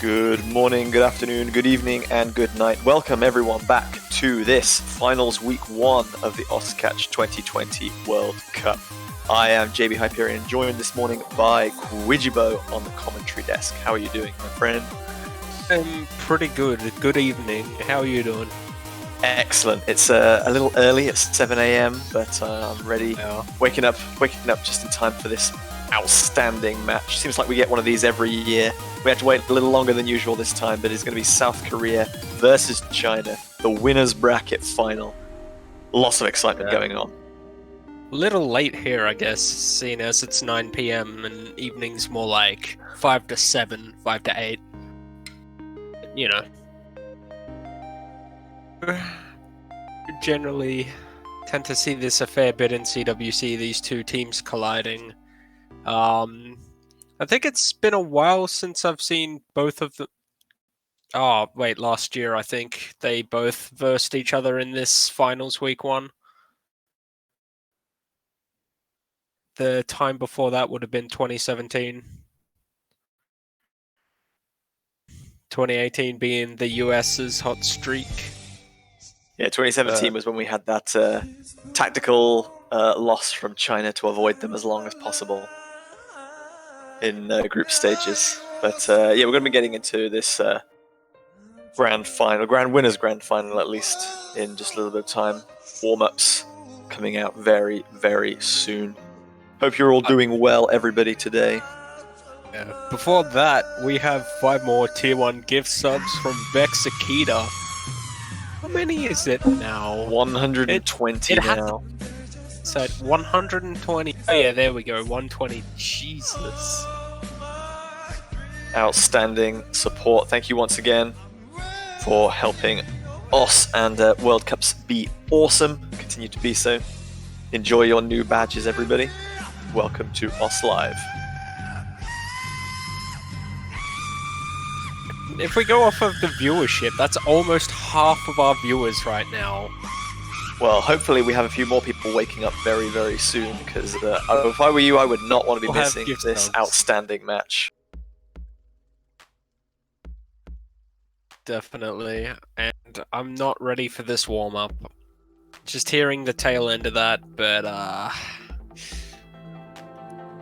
Good morning, good afternoon, good evening, and good night. Welcome everyone back to this finals week 1 of the Oscatch 2020 World Cup. I am JB Hyperion, joined this morning by Quijibo on the commentary desk. How are you doing, my friend? I'm pretty good. Good evening. How are you doing? Excellent. It's a little early. It's 7 a.m., but I'm ready. Waking up just in time for this outstanding match. Seems like we get one of these every year. We have to wait a little longer than usual this time, but it's going to be South Korea versus China, the winners bracket final. Lots of excitement going on. A little late here, I guess, seeing as it's 9 p.m. and evening's more like 5 to 7, 5 to 8. You know. Generally tend to see this a fair bit in CWC, these two teams colliding. I think it's been a while since I've seen both of them. Oh, wait, last year I think they both versed each other in this finals week 1. The time before that would have been 2017. 2018 being the US's hot streak. Yeah, 2017 was when we had that tactical loss from China to avoid them as long as possible in group stages. But yeah, we're going to be getting into this grand winners grand final at least in just a little bit of time. Warm-ups coming out very, very soon. Hope you're all doing well, everybody, today. Yeah. Before that, we have 5 more Tier 1 gift subs from Vex Akita. How many is it now? 120 now. It's at 120. Oh yeah, there we go, 120. Jesus. Outstanding support. Thank you once again for helping us and World Cups be awesome. Continue to be so. Enjoy your new badges, everybody. Welcome to OS Live. If we go off of the viewership, that's almost half of our viewers right now. Well, hopefully we have a few more people waking up very, very soon, because if I were you, I would not want to be missing this outstanding match. Definitely, and I'm not ready for this warm-up. Just hearing the tail end of that, but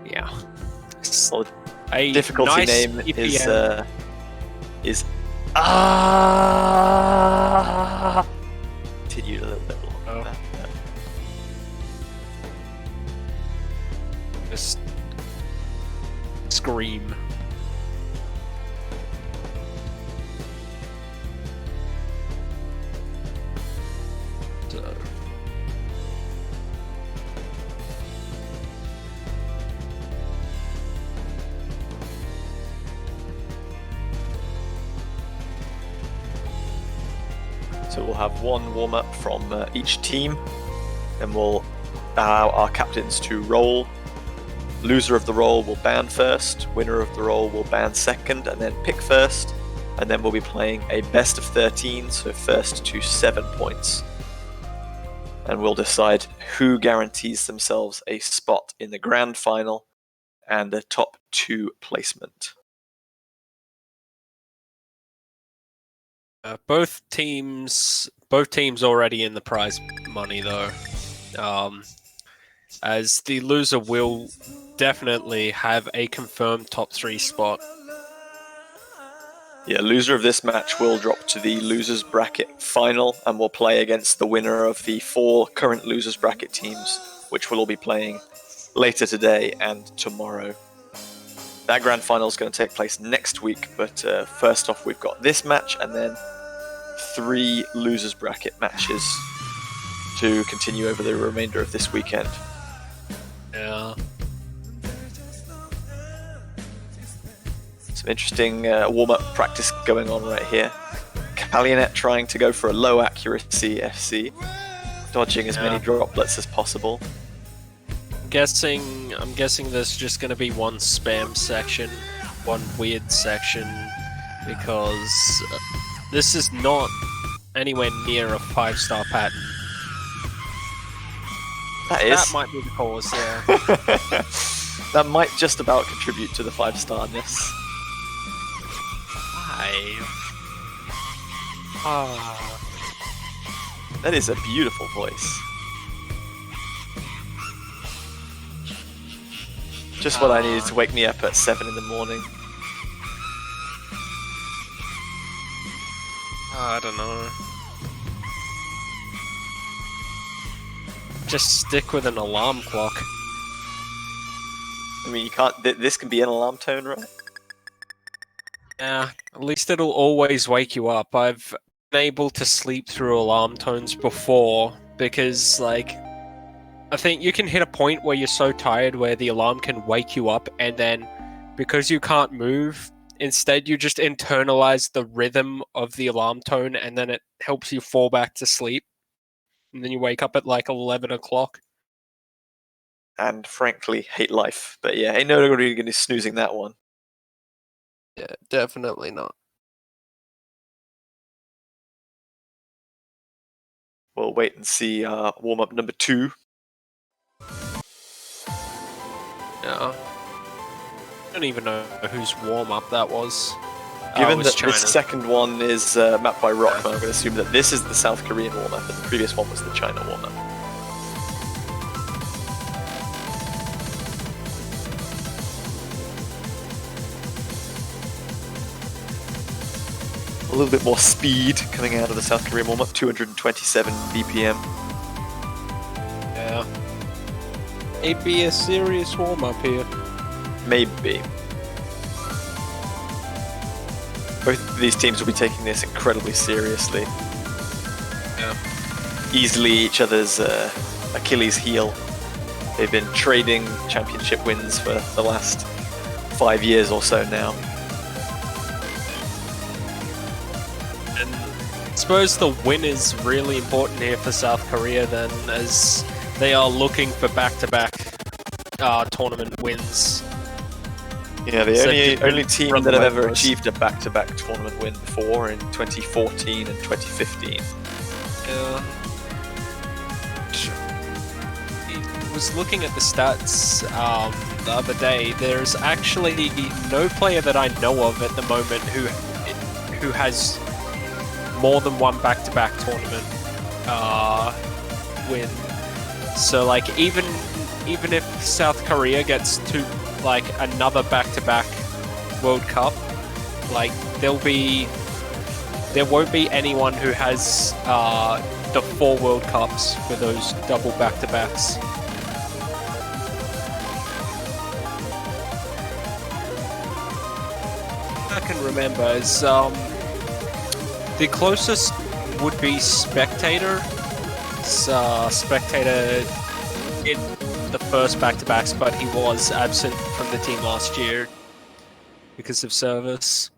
yeah. Well, a difficulty nice name EPM. is continued a little bit longer. Just scream. So we'll have one warm-up from each team, then we'll allow our captains to roll. Loser of the roll will ban first, winner of the roll will ban second, and then pick first. And then we'll be playing a best of 13, so first to 7 points. And we'll decide who guarantees themselves a spot in the grand final and a top 2 placement. Both teams already in the prize money though, as the loser will definitely have a confirmed top 3 spot. Yeah, loser of this match will drop to the losers bracket final and will play against the winner of the 4 current losers bracket teams, which will all be playing later today and tomorrow. That grand final is going to take place next week, but first off we've got this match and then 3 losers bracket matches to continue over the remainder of this weekend. Yeah. Some interesting warm-up practice going on right here. Kalionet trying to go for a low accuracy FC, dodging as many droplets as possible. I'm guessing there's just going to be one spam section, one weird section, because this is not anywhere near a 5-star pattern. That might be the cause, yeah. That might just about contribute to the 5-starness. Ah. That is a beautiful voice. Just what I needed to wake me up at 7 in the morning. I don't know. Just stick with an alarm clock. I mean, you can't. This can be an alarm tone, right? Yeah, at least it'll always wake you up. I've been able to sleep through alarm tones before because, like, I think you can hit a point where you're so tired where the alarm can wake you up, and then because you can't move, instead you just internalize the rhythm of the alarm tone, and then it helps you fall back to sleep. And then you wake up at like 11 o'clock. And frankly, hate life. But yeah, ain't nobody gonna be snoozing that one. Yeah, definitely not. We'll wait and see warm-up number 2. Yeah. I don't even know whose warm-up that was. Given it was that this China. second one is mapped by Rockman, I'm going to assume that this is the South Korean warm-up and the previous one was the China warm-up. A little bit more speed coming out of the South Korean warm-up, 227 BPM. Yeah. It'd be a serious warm-up here. Maybe. Both of these teams will be taking this incredibly seriously. Yeah. Easily each other's Achilles heel. They've been trading championship wins for the last 5 years or so now. And I suppose the win is really important here for South Korea then, as they are looking for back-to-back tournament wins. Yeah, the only team that have ever relentless. achieved a back-to-back tournament win before in 2014 and 2015. Yeah. I was looking at the stats the other day. There's actually no player that I know of at the moment who has more than one back-to-back tournament win. So like even if South Korea gets to like another back-to-back World Cup, like there won't be anyone who has the 4 World Cups for those double back-to-backs. I can remember is the closest would be Spectator. Spectator in the first back-to-backs, but he was absent from the team last year because of service.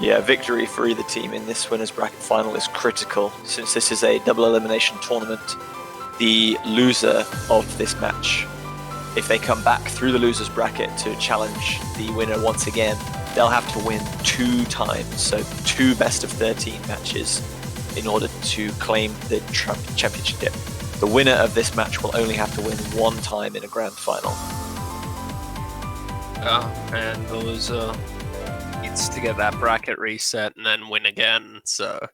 Yeah, victory for either team in this winners bracket final is critical. Since this is a double elimination tournament, the loser of this match, if they come back through the losers bracket to challenge the winner once again, they'll have to win 2 times, so 2 best of 13 matches in order to claim the championship. The winner of this match will only have to win 1 time in a grand final. And the loser needs to get that bracket reset and then win again. So,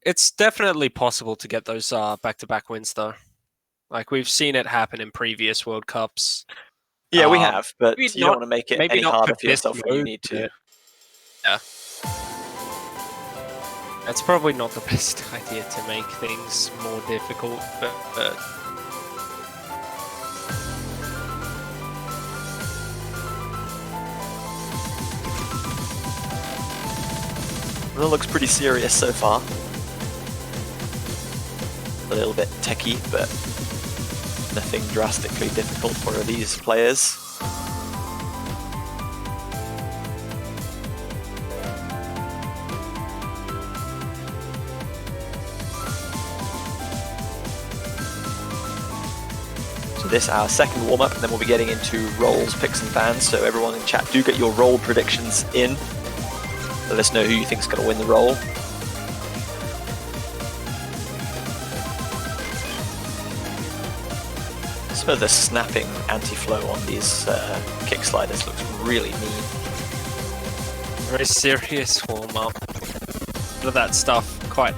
it's definitely possible to get those back-to-back wins, though. Like we've seen it happen in previous World Cups. Yeah, we have, but you maybe don't want to make it any harder for this yourself when you mode, need to. Yeah. That's probably not the best idea to make things more difficult, but Well, it looks pretty serious so far. A little bit techie, but nothing drastically difficult for these players. So this our second warm-up, and then we'll be getting into roles, picks and bans. So everyone in chat, do get your role predictions in. Let us know who you think is going to win the role. Some of the snapping anti-flow on these kick sliders looks really mean. Very serious warm-up. Bit of that stuff quite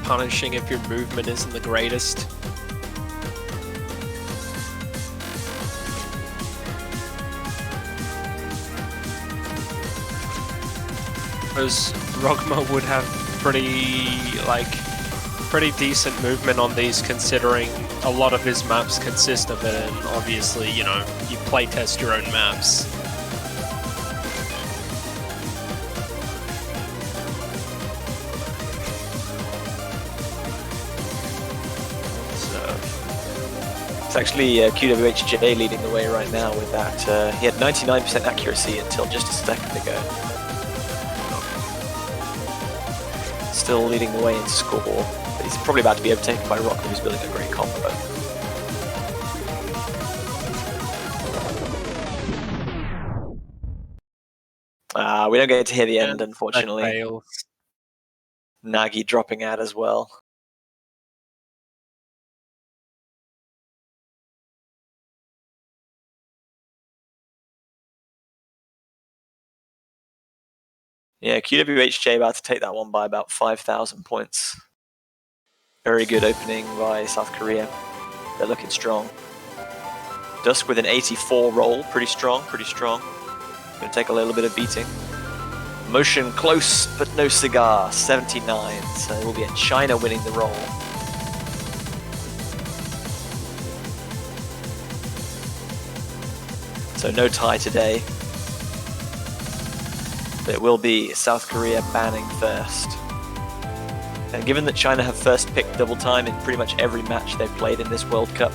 punishing if your movement isn't the greatest. Because Rogma would have pretty decent movement on these, considering a lot of his maps consist of it, and obviously, you know, you playtest your own maps. It's actually QWHJ leading the way right now with that. He had 99% accuracy until just a second ago. Still leading the way in score, but he's probably about to be overtaken by Rock, who's building a great combo. We don't get to hear the end, unfortunately. Nagi dropping out as well. Yeah, QWHJ about to take that one by about 5,000 points. Very good opening by South Korea. They're looking strong. Dusk with an 84 roll, pretty strong, pretty strong. Gonna take a little bit of beating. Motion close, but no cigar, 79. So it will be a China winning the roll. So no tie today. But it will be South Korea banning first. And given that China have first picked double time in pretty much every match they've played in this World Cup,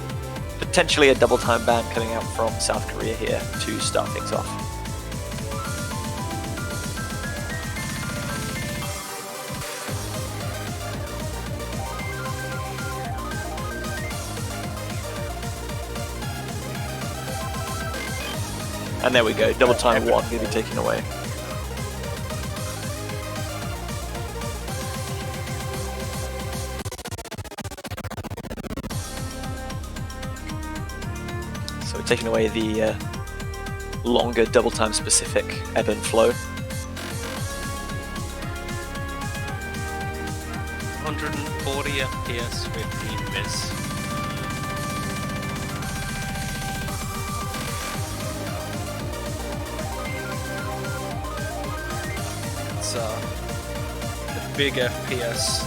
potentially a double time ban coming out from South Korea here to start things off. And there we go, double time one going to be taken away. So we're taking away the longer double time specific ebb and flow. 140 FPS, 15 miss. It's the big FPS.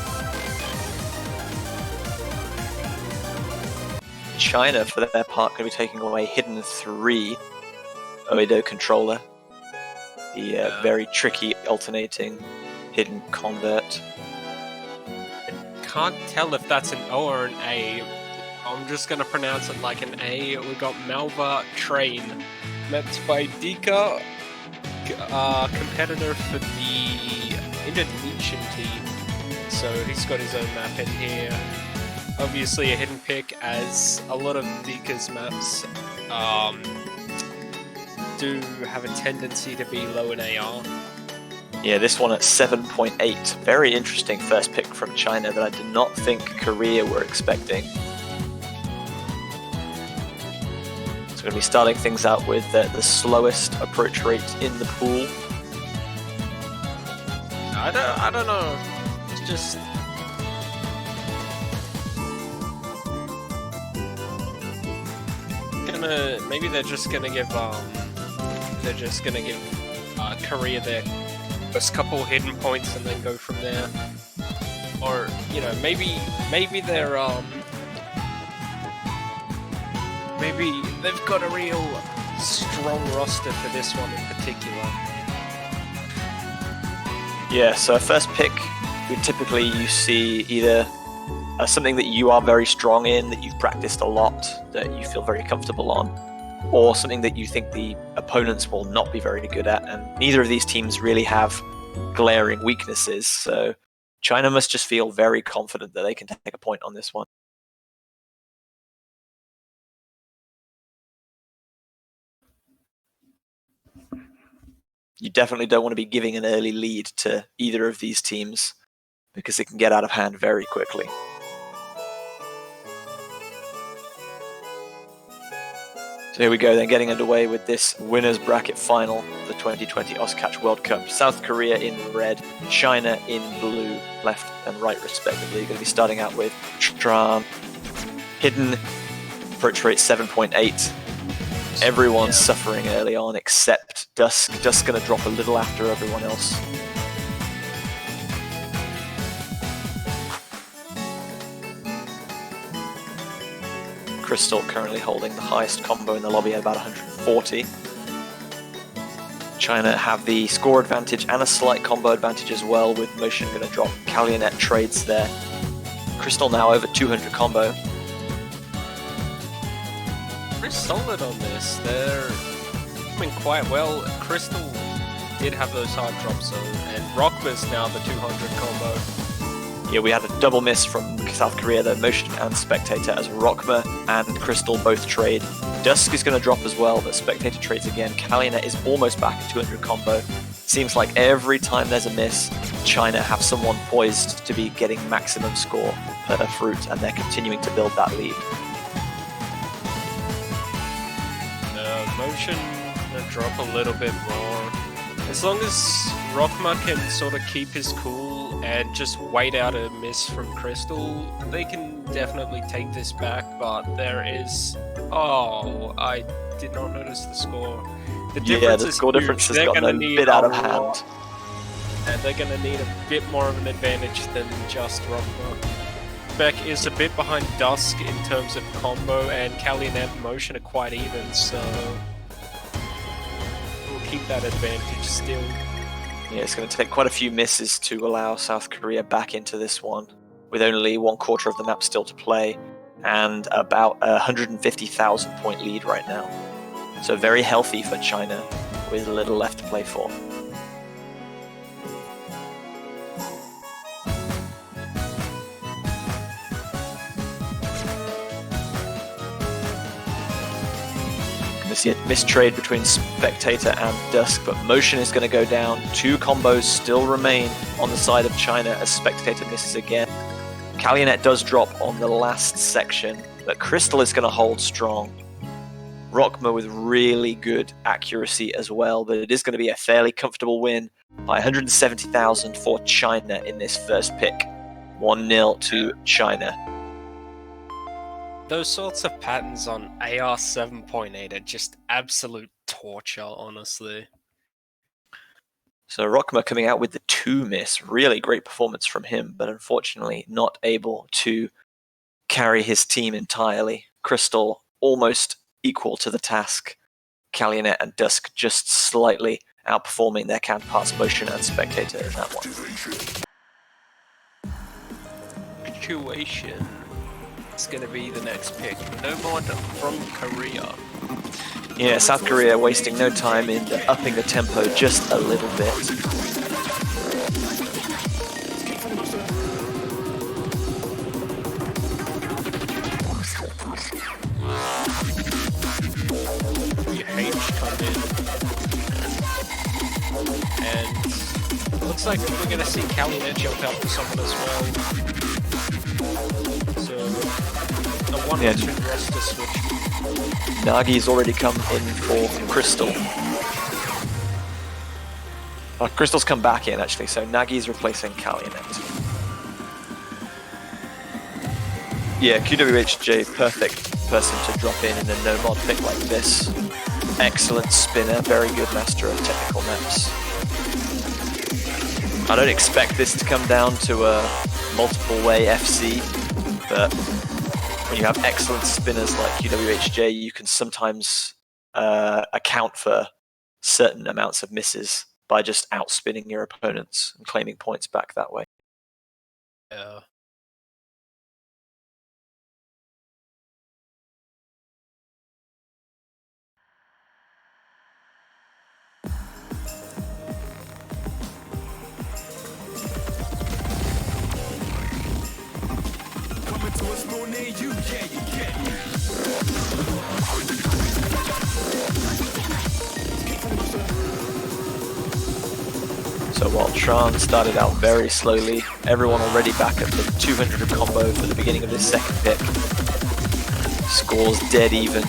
China, for their part, going to be taking away Hidden 3 Oedo controller. The very tricky alternating hidden convert. Can't tell if that's an O or an A. I'm just going to pronounce it like an A. We got Malva Train, mapped by Dika, competitor for the Indonesian team. So he's got his own map in here. Obviously a hidden pick, as a lot of Dika's maps do have a tendency to be low in AR. Yeah, this one at 7.8. Very interesting first pick from China that I did not think Korea were expecting. So we're going to be starting things out with the slowest approach rate in the pool. I don't know. It's just... maybe they're just gonna give Korea their first couple hidden points and then go from there. Or, you know, maybe they're maybe they've got a real strong roster for this one in particular. Yeah, so first pick, typically you see either something that you are very strong in, that you've practiced a lot, that you feel very comfortable on, or something that you think the opponents will not be very good at, and neither of these teams really have glaring weaknesses, so China must just feel very confident that they can take a point on this one. You definitely don't want to be giving an early lead to either of these teams, because it can get out of hand very quickly. So here we go then, getting underway with this winners bracket final of the 2020 Oscatch World Cup. South Korea in red, China in blue, left and right respectively. Going to be starting out with Tran, hidden, approach rate 7.8. Everyone's suffering early on except Dusk. Dusk's going to drop a little after everyone else. Crystal currently holding the highest combo in the lobby at about 140. China have the score advantage and a slight combo advantage as well, with Motion going to drop Kalyanet trades there. Crystal now over 200 combo. Pretty solid on this. They're doing quite well. Crystal did have those hard drops though, and Rockman's now the 200 combo. Yeah, we had a double miss from South Korea, though, Motion and Spectator, as Rockma and Crystal both trade. Dusk is going to drop as well, but Spectator trades again. Kalyanet is almost back at 200 combo. Seems like every time there's a miss, China have someone poised to be getting maximum score per fruit, and they're continuing to build that lead. Motion gonna drop a little bit more. As long as Rockma can sort of keep his cool and just wait out a miss from Crystal, they can definitely take this back, but there is... Oh, I did not notice the score. The score difference has gotten a bit out of hand. And they're going to need a bit more of an advantage than just Rockma. Beck is a bit behind Dusk in terms of combo, and Kalyanet and Motion are quite even, so we'll keep that advantage still. Yeah, it's going to take quite a few misses to allow South Korea back into this one, with only 1/4 of the map still to play, and about a 150,000 point lead right now. So very healthy for China, with little left to play for. See a mistrade between Spectator and Dusk, but Motion is going to go down. 2 combos still remain on the side of China as Spectator misses again. Kalyanet does drop on the last section, but Crystal is going to hold strong. Rockma with really good accuracy as well, but it is going to be a fairly comfortable win by 170,000 for China in this first pick. 1-0 to China. Those sorts of patterns on AR 7.8 are just absolute torture, honestly. So Rockma coming out with the 2 miss. Really great performance from him, but unfortunately not able to carry his team entirely. Crystal almost equal to the task. Kalyanet and Dusk just slightly outperforming their counterparts Motion and Spectator in that one. Situation. It's going to be the next pick. No more from Korea. Yeah, South Korea wasting no time in upping the tempo just a little bit. H come in. And it looks like we're going to see Kalyanet jump out for someone as well. So, a 1-2 roster switch. Nagi's already come in for Crystal. Crystal's come back in actually, so Nagi's replacing Kalyanet. Yeah, QWHJ, perfect person to drop in a no-mod pick like this. Excellent spinner, very good master of technical maps. I don't expect this to come down to a multiple-way FC, but when you have excellent spinners like QWHJ, you can sometimes account for certain amounts of misses by just outspinning your opponents and claiming points back that way. Yeah. So while Tran started out very slowly, everyone already back at the 200 combo for the beginning of this second pick. Scores dead even.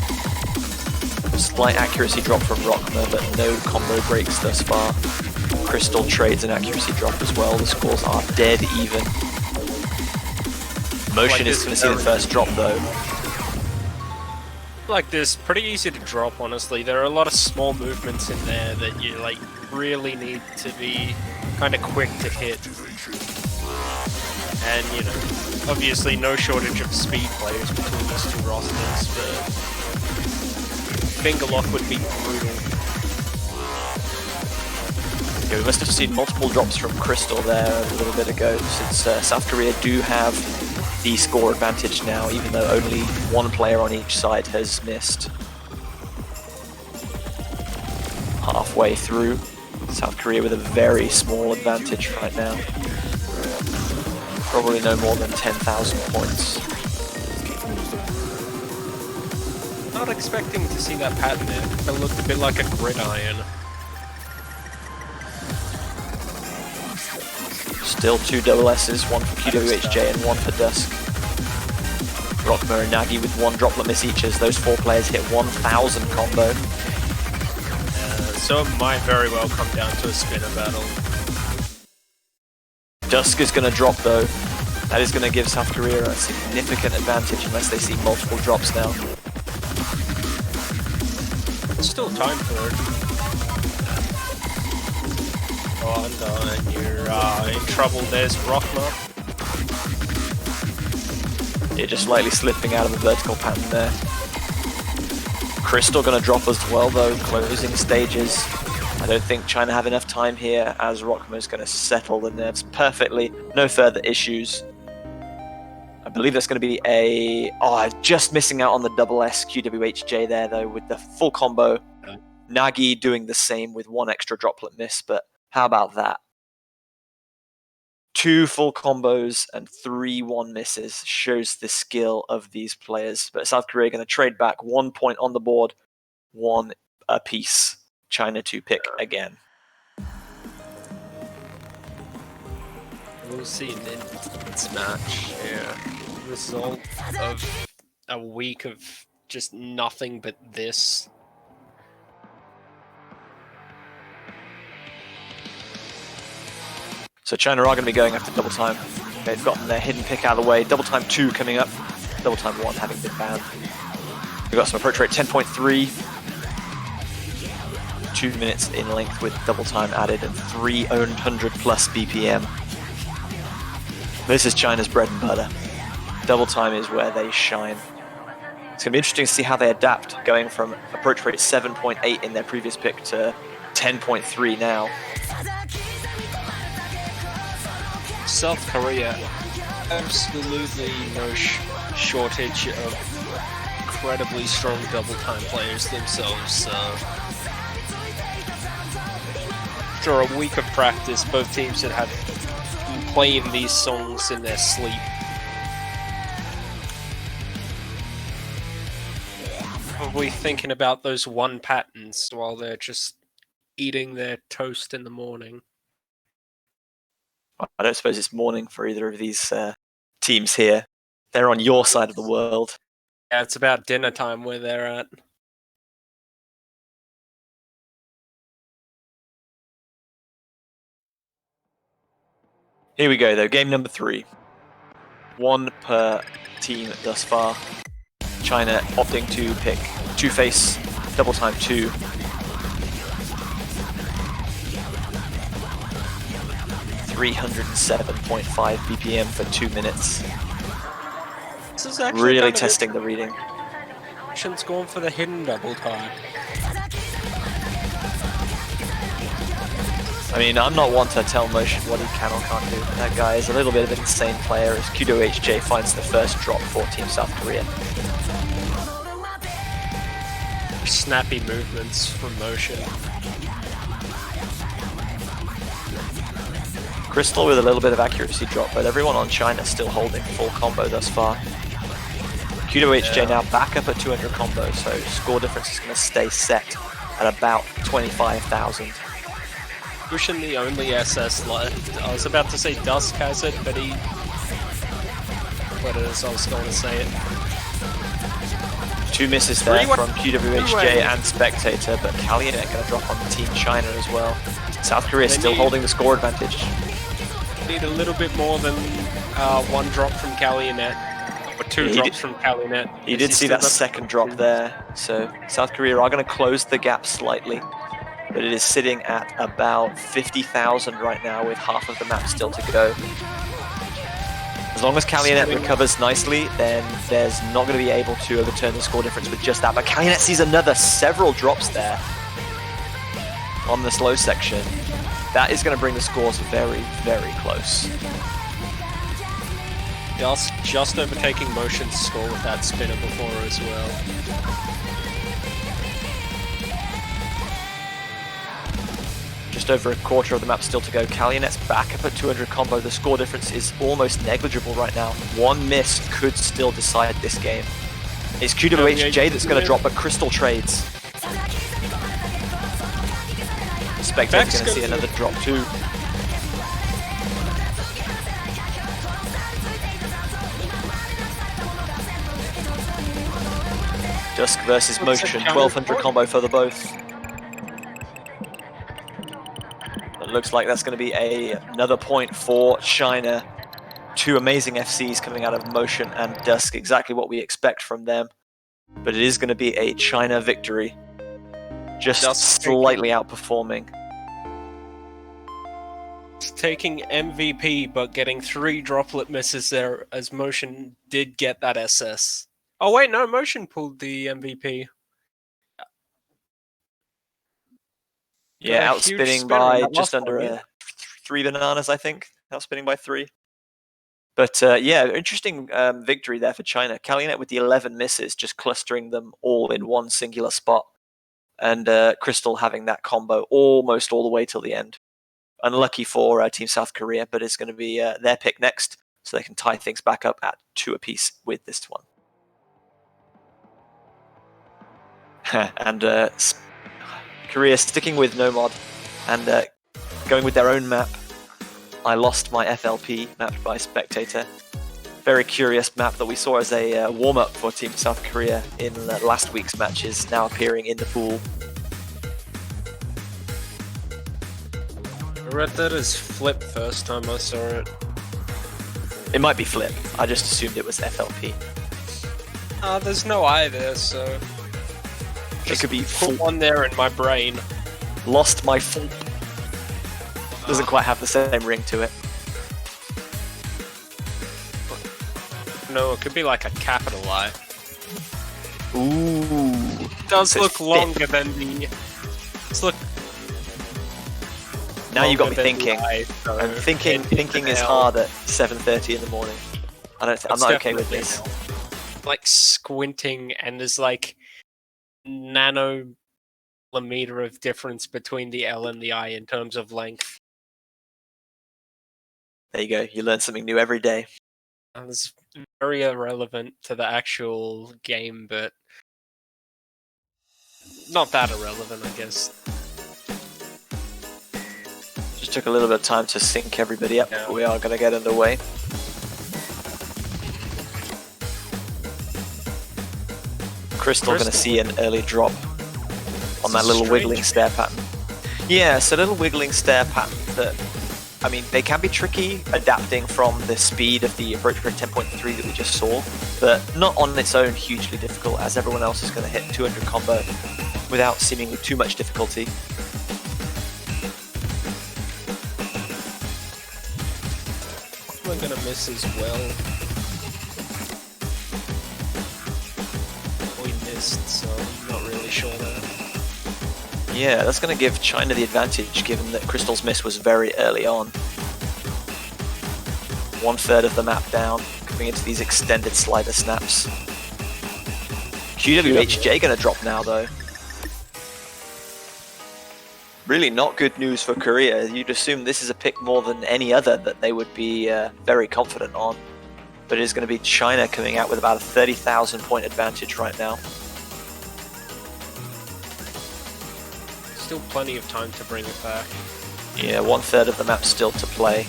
Slight accuracy drop from Rockmer, but no combo breaks thus far. Crystal trades an accuracy drop as well. The scores are dead even. Motion is going to see the first drop though. Like this, pretty easy to drop, honestly. There are a lot of small movements in there that you like really need to be kind of quick to hit. And you know, obviously no shortage of speed players between these two rosters, but finger lock would be brutal. Yeah, we must have seen multiple drops from Crystal there a little bit ago, since South Korea do have the score advantage now, even though only one player on each side has missed. Halfway through, South Korea with a very small advantage right now. Probably no more than 10,000 points. Not expecting to see that pattern there. It looked a bit like a gridiron. Still two double S's, one for QWHJ and one for Dusk. Rockmer and Nagi with one droplet miss each as those four players hit 1,000 combo. So it might very well come down to a spinner battle. Dusk is going to drop though. That is going to give South Korea a significant advantage unless they see multiple drops now. There's still time for it. Oh, and you're in trouble. There's Rockmer. Yeah, just slightly slipping out of the vertical pattern there. Crystal going to drop as well though, closing stages. I don't think China have enough time here as Rockmer is going to settle the nerves perfectly. No further issues. I believe that's going to be a... Oh, just missing out on the double S QWHJ there though with the full combo. Nagi doing the same with one extra droplet miss, but how about that? 2 full combos and 3 1 misses shows the skill of these players. But South Korea going to trade back 1 point on the board, 1 apiece. China to pick again. We'll see in this match. Yeah, result of a week of just nothing but this. So China are going to be going after double time. They've gotten their hidden pick out of the way. Double time 2 coming up. Double time 1 having been banned. We've got some approach rate 10.3. 2 minutes in length with double time added and 300 plus BPM. This is China's bread and butter. Double time is where they shine. It's going to be interesting to see how they adapt, going from approach rate 7.8 in their previous pick to 10.3 now. South Korea, absolutely no shortage of incredibly strong double time players themselves. After a week of practice, both teams had been playing these songs in their sleep. Probably thinking about those 1 patterns while they're just eating their toast in the morning. I don't suppose it's morning for either of these teams here. They're on your side of the world. Yeah, it's about dinner time where they're at. Here we go though, game number 3. 1 per team thus far. China opting to pick 2-face, double time 2. 307.5 BPM for 2 minutes. This is actually really testing the reading. Motion's going for the hidden double time. I mean, I'm not one to tell Motion what he can or can't do. That guy is a little bit of an insane player as QWHJ finds the first drop for Team South Korea. Snappy movements from Motion. Crystal with a little bit of accuracy drop, but everyone on China still holding full combo thus far. QWHJ now back up at 200 combo, so score difference is going to stay set at about 25,000. Motion the only SS left. I was about to say Dusk has it, but as I was going to say it. 2 misses there Three-way. from QWHJ and Spectator, but Calumet going to drop on Team China as well. South Korea still holding the score advantage. Need a little bit more than 1 drop from Calumet, or 2 drops from Calumet. You did see that second drop there, so South Korea are going to close the gap slightly, but it is sitting at about 50,000 right now with half of the map still to go. As long as Calumet recovers nicely, then there's not going to be able to overturn the score difference with just that. But Calumet sees several drops there on the slow section. That is going to bring the scores very, very close. Just overtaking Motion's score with that spinner before as well. Just over a quarter of the map still to go. Calumet's back up at 200 combo. The score difference is almost negligible right now. 1 miss could still decide this game. It's QWHJ that's going to drop, but Crystal trades. Spectator's going to see another drop too. Dusk versus Motion, 1200 combo for the both. It looks like that's going to be another point for China. 2 amazing FCs coming out of Motion and Dusk, exactly what we expect from them. But it is going to be a China victory. Just slightly outperforming. Taking MVP, but getting 3 droplet misses there, as Motion did get that SS. Oh wait, no, Motion pulled the MVP. Yeah, outspinning by just under 3 bananas, I think. Outspinning by 3. But yeah, interesting victory there for China. Calumet with the 11 misses, just clustering them all in one singular spot. And Crystal having that combo almost all the way till the end. Unlucky for Team South Korea, but it's going to be their pick next, so they can tie things back up at 2 apiece with this one. And Korea sticking with no mod and going with their own map. I lost my FLP, mapped by Spectator. Very curious map that we saw as a warm-up for Team South Korea in last week's matches, now appearing in the pool. I read that as Flip first time I saw it. It might be Flip, I just assumed it was FLP. There's no I there, so... It could be put one there in my brain. Lost my Fulp. Doesn't quite have the same ring to it. No, it could be like a capital I. Ooh. It does look longer than the... Look. Now you got me thinking. So and thinking is hard at 7:30 in the morning. I'm not okay with this. Like squinting, and there's like nanometer of difference between the L and the I in terms of length. There you go. You learn something new every day. And it's very irrelevant to the actual game, but not that irrelevant, I guess. Just took a little bit of time to sync everybody up, but we are going to get underway. Crystal going to see an early drop on that little wiggling stair pattern. Yeah, it's a little wiggling stair pattern that, I mean, they can be tricky adapting from the speed of the approach grid 10.3 that we just saw, but not on its own hugely difficult, as everyone else is going to hit 200 combo without seemingly too much difficulty. I'm going to miss as well. We missed, so I'm not really sure there. Yeah, that's going to give China the advantage, given that Crystal's miss was very early on. 1/3 of the map down, coming into these extended slider snaps. QWHJ going to drop now, though. Really not good news for Korea. You'd assume this is a pick more than any other that they would be very confident on. But it is going to be China coming out with about a 30,000 point advantage right now. Still plenty of time to bring it back. Yeah, 1/3 of the map still to play.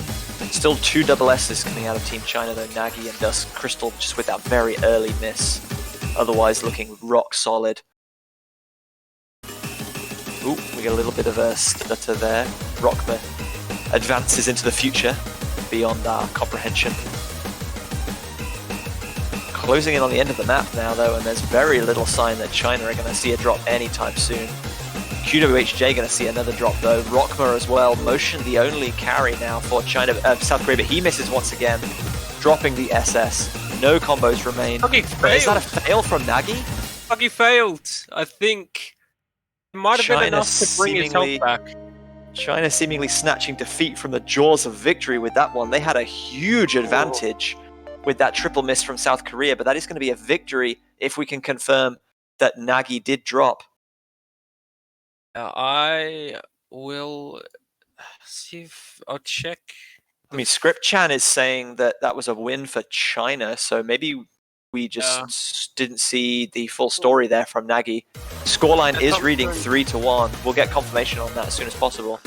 Still 2 double S's coming out of Team China though, Nagi and Dusk. Crystal just with that very early miss otherwise looking rock solid. Ooh, we get a little bit of a stutter there. Rockmer advances into the future beyond our comprehension. Closing in on the end of the map now, though, and there's very little sign that China are going to see a drop anytime soon. QWHJ going to see another drop, though. Rockmer as well. Motion the only carry now for China, South Korea, but he misses once again, dropping the SS. No combos remain. Okay, But is that a fail from Nagy? He failed. I think it might have been enough to bring his health back. China seemingly snatching defeat from the jaws of victory with that one. They had a huge advantage with that triple miss from South Korea, but that is going to be a victory if we can confirm that Nagy did drop. I will see if I'll check. I mean, Script Chan is saying that that was a win for China, so maybe we just didn't see the full story there from Nagy. Scoreline is reading 3-1. We'll get confirmation on that as soon as possible.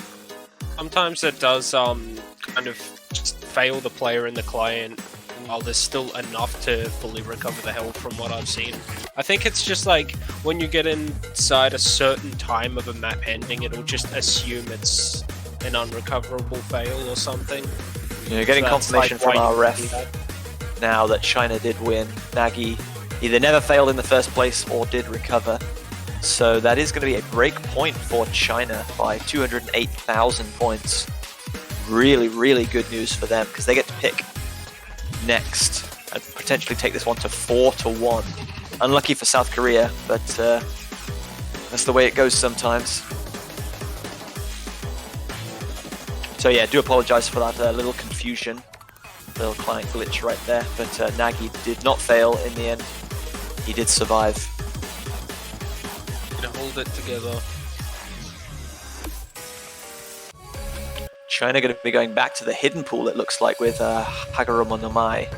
Sometimes it does kind of just fail the player and the client while there's still enough to fully recover the health from what I've seen. I think it's just like when you get inside a certain time of a map ending, it'll just assume it's an unrecoverable fail or something. You're getting confirmation from our ref now that China did win. Nagy either never failed in the first place or did recover. So that is going to be a break point for China by 208,000 points. Really, really good news for them because they get to pick next and potentially take this one to 4-1. Unlucky for South Korea, but that's the way it goes sometimes. So yeah, do apologize for that little confusion, little client glitch right there, but Nagy did not fail in the end. He did survive. Gonna hold it together. China going to be going back to the hidden pool, it looks like, with Hagoromo no Mai.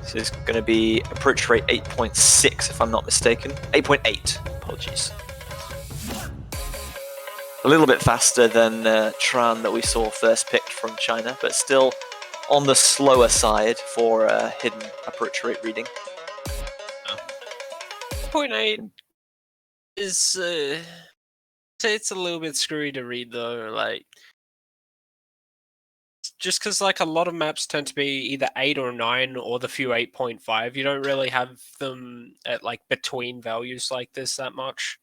This is going to be approach rate 8.6, if I'm not mistaken. 8.8, apologies. A little bit faster than Tran that we saw first picked from China, but still on the slower side for hidden approach rate reading. 8.8 is it's a little bit screwy to read though, like just because like a lot of maps tend to be either 8 or 9 or the few 8.5. You don't really have them at like between values like this that much.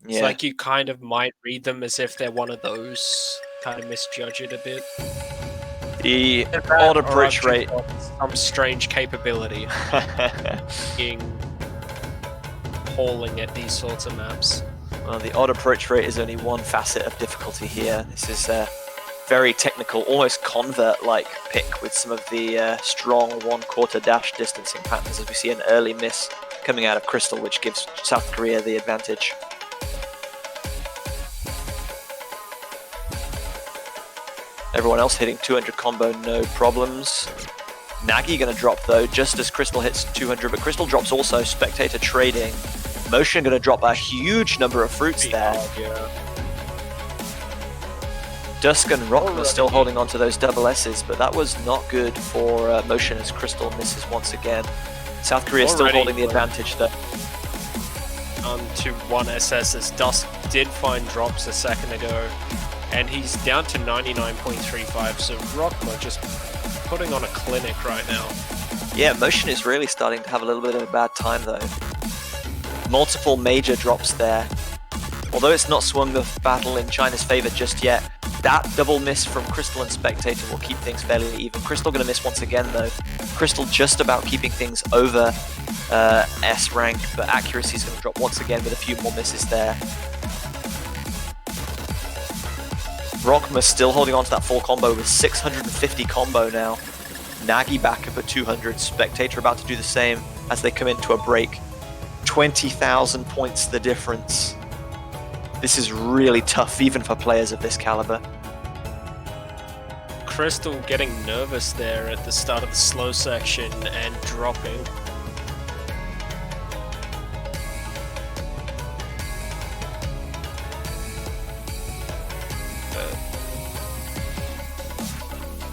Yeah. It's like you kind of might read them as if they're one of those, kind of misjudge it a bit. The odd approach rate, some strange capability being hauling at these sorts of maps. Well, the odd approach rate is only one facet of difficulty here. This is a very technical, almost convert-like pick with some of the strong one-quarter dash distancing patterns, as we see an early miss coming out of Crystal, which gives South Korea the advantage. Everyone else hitting 200 combo, no problems. Nagy gonna drop though, just as Crystal hits 200, but Crystal drops also. Spectator trading. Motion gonna drop a huge number of fruits there. Dusk and Rockman still holding on to those double S's, but that was not good for Motion as Crystal misses once again. South Korea still holding the advantage though. To one SS as Dusk did find drops a second ago, and he's down to 99.35, so Rockman just putting on a clinic right now. Yeah, Motion is really starting to have a little bit of a bad time though. Multiple major drops there. Although it's not swung the battle in China's favor just yet, that double miss from Crystal and Spectator will keep things fairly even. Crystal gonna miss once again though. Crystal just about keeping things over S rank, but accuracy is gonna drop once again with a few more misses there. Rockma still holding on to that full combo with 650 combo now. Nagy back up at 200, Spectator about to do the same as they come into a break. 20,000 points the difference. This is really tough even for players of this caliber. Crystal getting nervous there at the start of the slow section and dropping.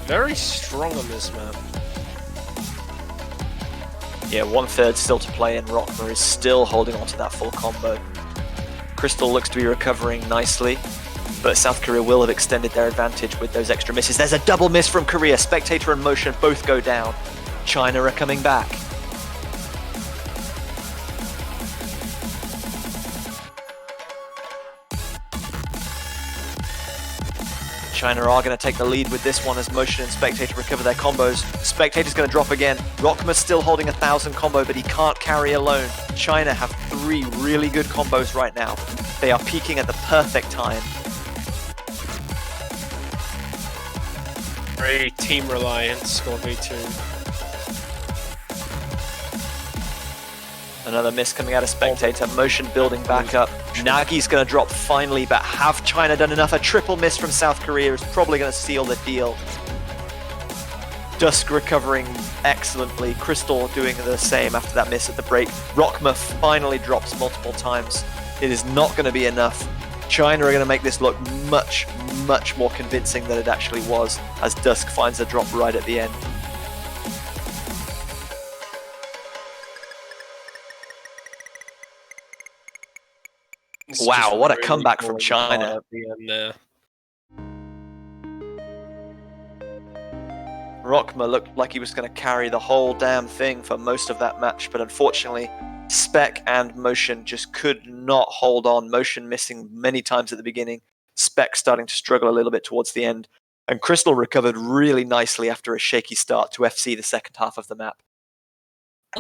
very strong on this map. Yeah, 1/3 still to play, and Rockmer is still holding on to that full combo. Crystal looks to be recovering nicely, but South Korea will have extended their advantage with those extra misses. There's a double miss from Korea. Spectator and Motion both go down. China are coming back. China are going to take the lead with this one as Motion and Spectator recover their combos. Spectator's going to drop again. Rockmer's still holding 1,000 combo, but he can't carry alone. China have 3 really good combos right now. They are peaking at the perfect time. Very team reliant score v2. Another miss coming out of Spectator. Motion building back up. Nagi's going to drop finally, but have China done enough? A triple miss from South Korea is probably going to seal the deal. Dusk recovering excellently. Crystal doing the same after that miss at the break. Rockmer finally drops multiple times. It is not going to be enough. China are going to make this look much, much more convincing than it actually was, as Dusk finds a drop right at the end. It's Wow, just what a really comeback from falling China. apart at the end there. Rockmer looked like he was going to carry the whole damn thing for most of that match, but unfortunately, Spec and Motion just could not hold on. Motion missing many times at the beginning, Spec starting to struggle a little bit towards the end, and Crystal recovered really nicely after a shaky start to FC the second half of the map.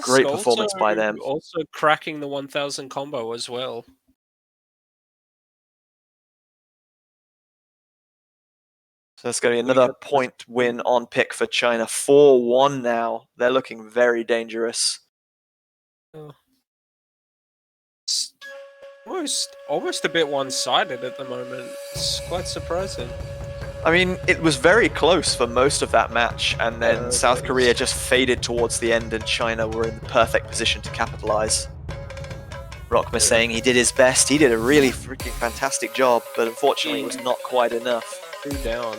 Great performance by them. Also cracking the 1,000 combo as well. So that's going to be another point win on pick for China. 4-1 now. They're looking very dangerous. It's almost a bit one-sided at the moment. It's quite surprising. I mean, it was very close for most of that match, and then South Korea just faded towards the end, and China were in the perfect position to capitalize. Rockmer saying he did his best. He did a really freaking fantastic job, but unfortunately it was not quite enough. Down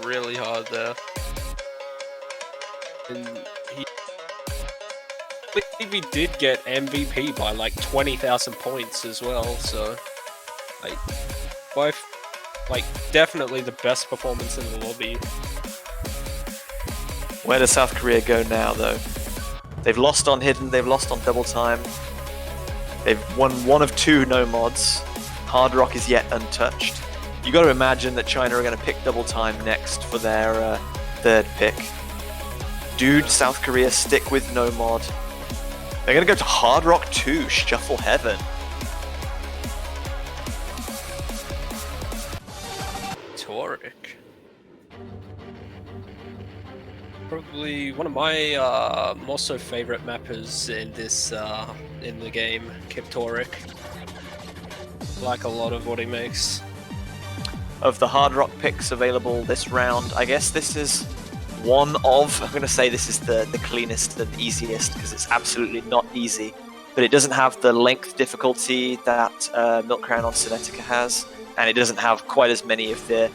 really hard there. And he did get MVP by like 20,000 points as well, so definitely the best performance in the lobby. Where does South Korea go now, though? They've lost on Hidden, they've lost on Double Time. They've won 1 of 2 no mods. Hard Rock is yet untouched. You got to imagine that China are going to pick Double Time next for their 3rd pick. Dude, South Korea stick with no mod. They're going to go to Hard Rock 2, Shuffle Heaven. Toric. Probably one of my more so favorite mappers in this in the game, Kiptoric. Like a lot of what he makes. Of the Hard Rock picks available this round, I guess this is one of, I'm going to say this is the cleanest and easiest, because it's absolutely not easy, but it doesn't have the length difficulty that Milk Crown on Cinetica has, and it doesn't have quite as many of the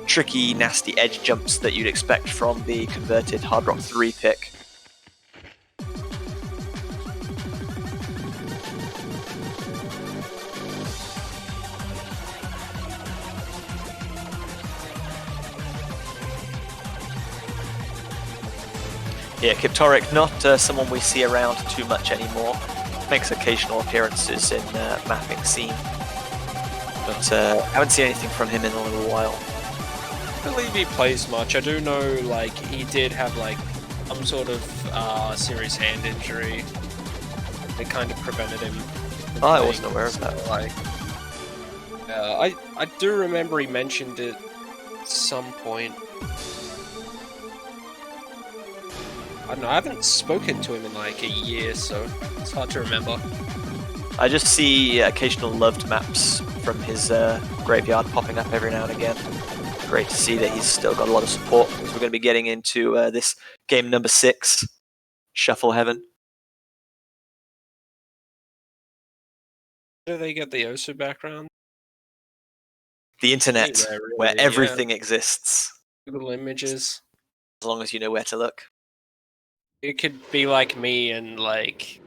tricky, nasty edge jumps that you'd expect from the converted Hard Rock 3 pick. Yeah, Kiptoric, not someone we see around too much anymore. Makes occasional appearances in mapping scene, but haven't seen anything from him in a little while. I believe he plays much. I do know, like, he did have like some sort of serious hand injury that kind of prevented him. Oh, I wasn't aware of that. Like, I do remember he mentioned it at some point. I don't know, I haven't spoken to him in like a year, so it's hard to remember. I just see occasional loved maps from his graveyard popping up every now and again. Great to see that he's still got a lot of support. So we're going to be getting into this game number 6, Shuffle Heaven. Do they get the Osu background? The internet, Anywhere, really, where everything exists. Google Images. As long as you know where to look. It could be like me and wait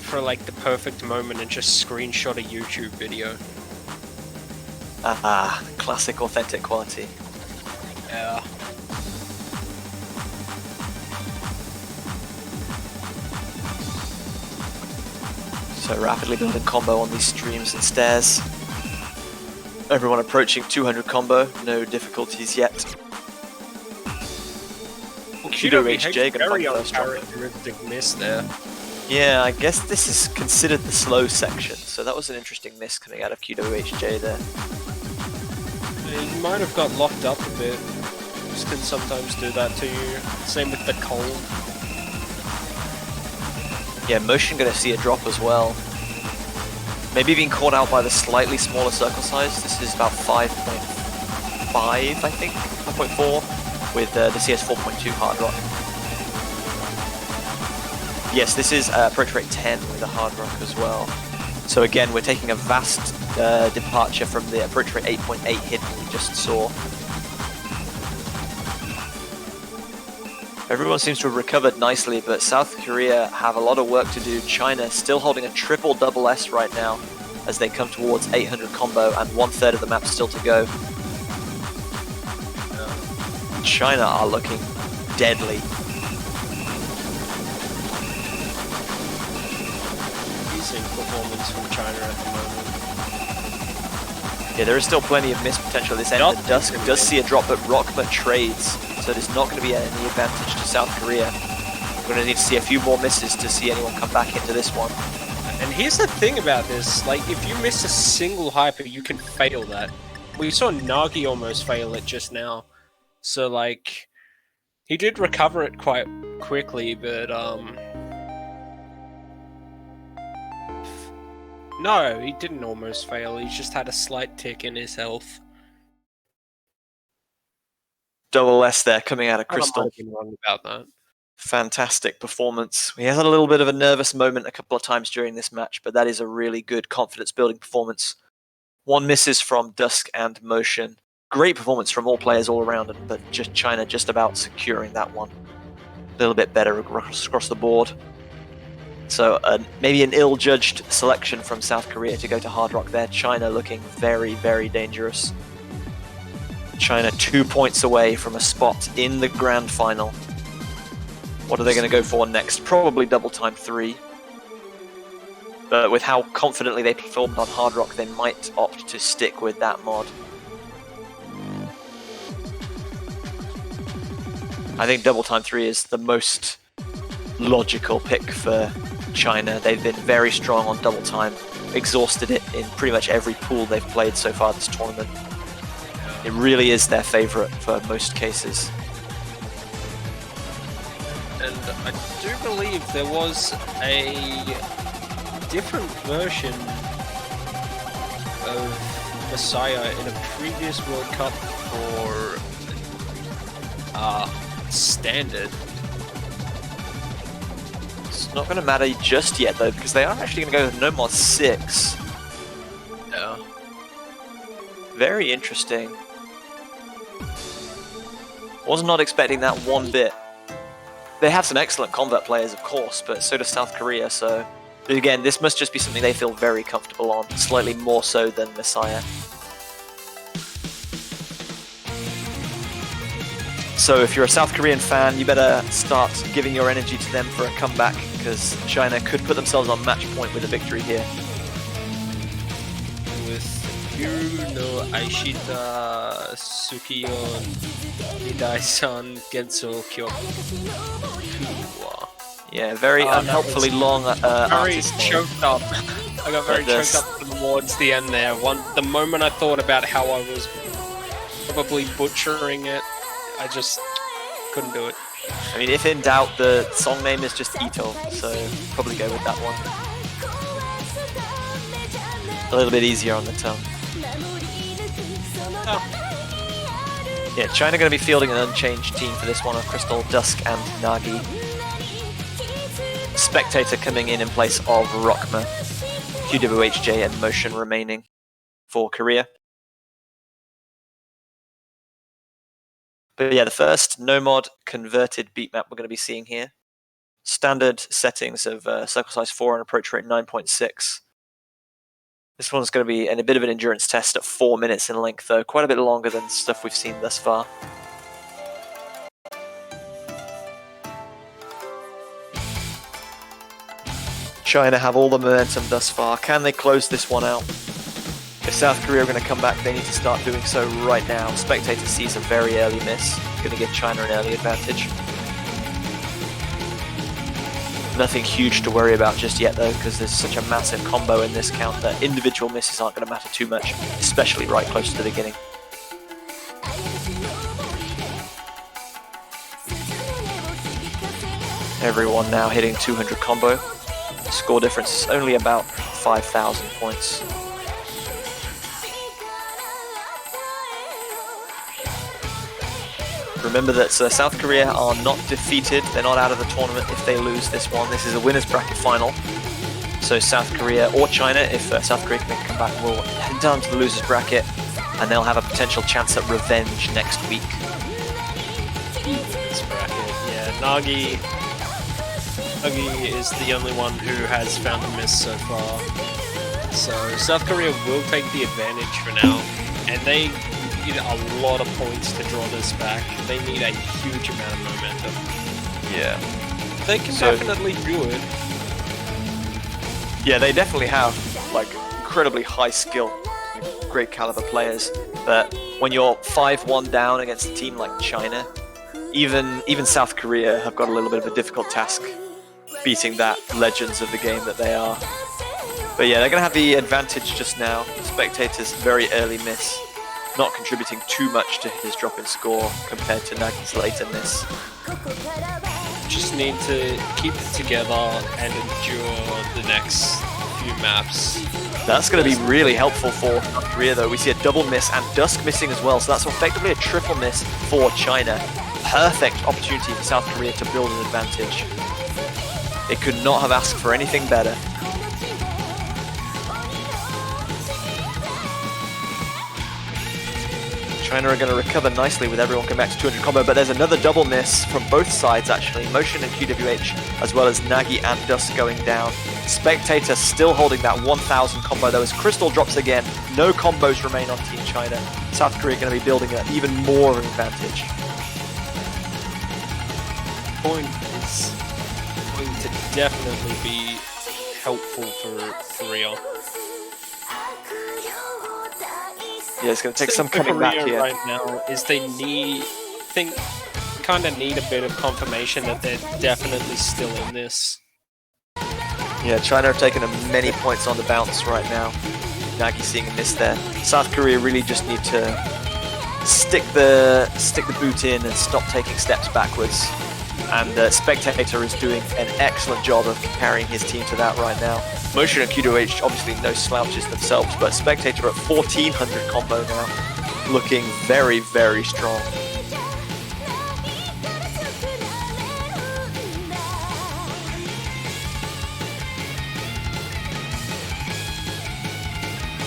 for the perfect moment and just screenshot a YouTube video. Classic authentic quality. Yeah. So rapidly building combo on these streams and stairs. Everyone approaching 200 combo, no difficulties yet. QWHJ gonna find the first drop. Characteristic miss there. Yeah, I guess this is considered the slow section, so that was an interesting miss coming out of QWHJ there. He might have got locked up a bit. This can sometimes do that to you. Same with the cold. Yeah, Motion gonna see a drop as well. Maybe being caught out by the slightly smaller circle size. This is about 5.5, I think, 5.4, with the CS 4.2 hard rock. Yes, this is approach rate 10 with a hard rock as well. So again, we're taking a vast departure from the approach rate 8.8 hit we just saw. Everyone seems to have recovered nicely, but South Korea have a lot of work to do. China still holding a triple double S right now as they come towards 800 combo and 1/3 of the map still to go. China are looking deadly. Decent performance from China at the moment. Yeah, there is still plenty of missed potential at this end. And Dusk does see a drop, but Rockma trades, so there's not going to be any advantage to South Korea. We're going to need to see a few more misses to see anyone come back into this one. And here's the thing about this, if you miss a single hyper, you can fail that. We saw Nagi almost fail it just now. So, he did recover it quite quickly, but, no, he didn't almost fail. He just had a slight tick in his health. Double S there coming out of Crystal. I might have been wrong about that. Fantastic performance. He has had a little bit of a nervous moment a couple of times during this match, but that is a really good confidence-building performance. One misses from Dusk and Motion. Great performance from all players all around, but just China just about securing that one. A little bit better across the board. So maybe an ill-judged selection from South Korea to go to hard rock there. China looking very, very dangerous. China 2 points away from a spot in the grand final. What are they going to go for next? Probably double time 3. But with how confidently they performed on hard rock, they might opt to stick with that mod. I think double time 3 is the most logical pick for China. They've been very strong on double time, exhausted it in pretty much every pool they've played so far this tournament. It really is their favorite for most cases. And I do believe there was a different version of Messiah in a previous World Cup for Standard. It's not going to matter just yet though, because they are actually going to go with No Mod 6. Yeah. Very interesting. Was not expecting that one bit. They have some excellent combat players, of course, but so does South Korea, so... But again, this must just be something they feel very comfortable on, slightly more so than Messiah. So if you're a South Korean fan, you better start giving your energy to them for a comeback, because China could put themselves on match point with a victory here. With Hiru no Aishita Sukiyo Nidai-san Genso Kyoku. Yeah, very unhelpfully long very artist choked up. I got very choked up towards the end there. The moment I thought about how I was probably butchering it, I just couldn't do it. I mean, if in doubt, the song name is just Ito, so probably go with that one. A little bit easier on the tongue. Oh. Yeah, China going to be fielding an unchanged team for this one of Crystal, Dusk, and Nagi. Spectator coming in place of Rockma, QWHJ, and Motion remaining for Korea. But yeah, the first no-mod converted beat map we're going to be seeing here. Standard settings of circle size 4 and approach rate 9.6. This one's going to be a bit of an endurance test at 4 minutes in length, though. Quite a bit longer than stuff we've seen thus far. China have all the momentum thus far. Can they close this one out? If South Korea are going to come back, they need to start doing so right now. Spectator sees a very early miss. Going to give China an early advantage. Nothing huge to worry about just yet though, because there's such a massive combo in this count that individual misses aren't going to matter too much, especially right close to the beginning. Everyone now hitting 200 combo. Score difference is only about 5,000 points. Remember that South Korea are not defeated, they're not out of the tournament if they lose this one. This is a winner's bracket final. So South Korea or China, if South Korea can come back, will head down to the loser's bracket and they'll have a potential chance at revenge next week. This bracket, yeah. Nagi is the only one who has found a miss so far. So South Korea will take the advantage for now, and they need a lot of points to draw this back. They need a huge amount of momentum. Yeah. They can definitely do it. Yeah, they definitely have like incredibly high skill, great caliber players. But when you're 5-1 down against a team like China, even South Korea have got a little bit of a difficult task beating that legends of the game that they are. But yeah, they're going to have the advantage just now. Spectator's very early miss, not contributing too much to his drop in score compared to Nagi's later miss. Just need to keep it together and endure the next few maps. That's going to be really helpful for South Korea though. We see a double miss and Dusk missing as well, so that's effectively a triple miss for China. Perfect opportunity for South Korea to build an advantage. They could not have asked for anything better. China are going to recover nicely with everyone coming back to 200 combo, but there's another double miss from both sides actually. Motion and QWH, as well as Nagi and Dusk going down. Spectator still holding that 1000 combo though as Crystal drops again. No combos remain on Team China. South Korea going to be building even more of an advantage. Point is going to definitely be helpful for Korea. Yeah, it's going to take some coming back here. Right now is they kind of need a bit of confirmation that they're definitely still in this. Yeah, China are taking many points on the bounce right now. Nagi seeing a miss there. South Korea really just need to stick the boot in and stop taking steps backwards. And Spectator is doing an excellent job of carrying his team to that right now. Motion and QWH obviously no slouches themselves, but Spectator at 1400 combo now, looking very, very strong.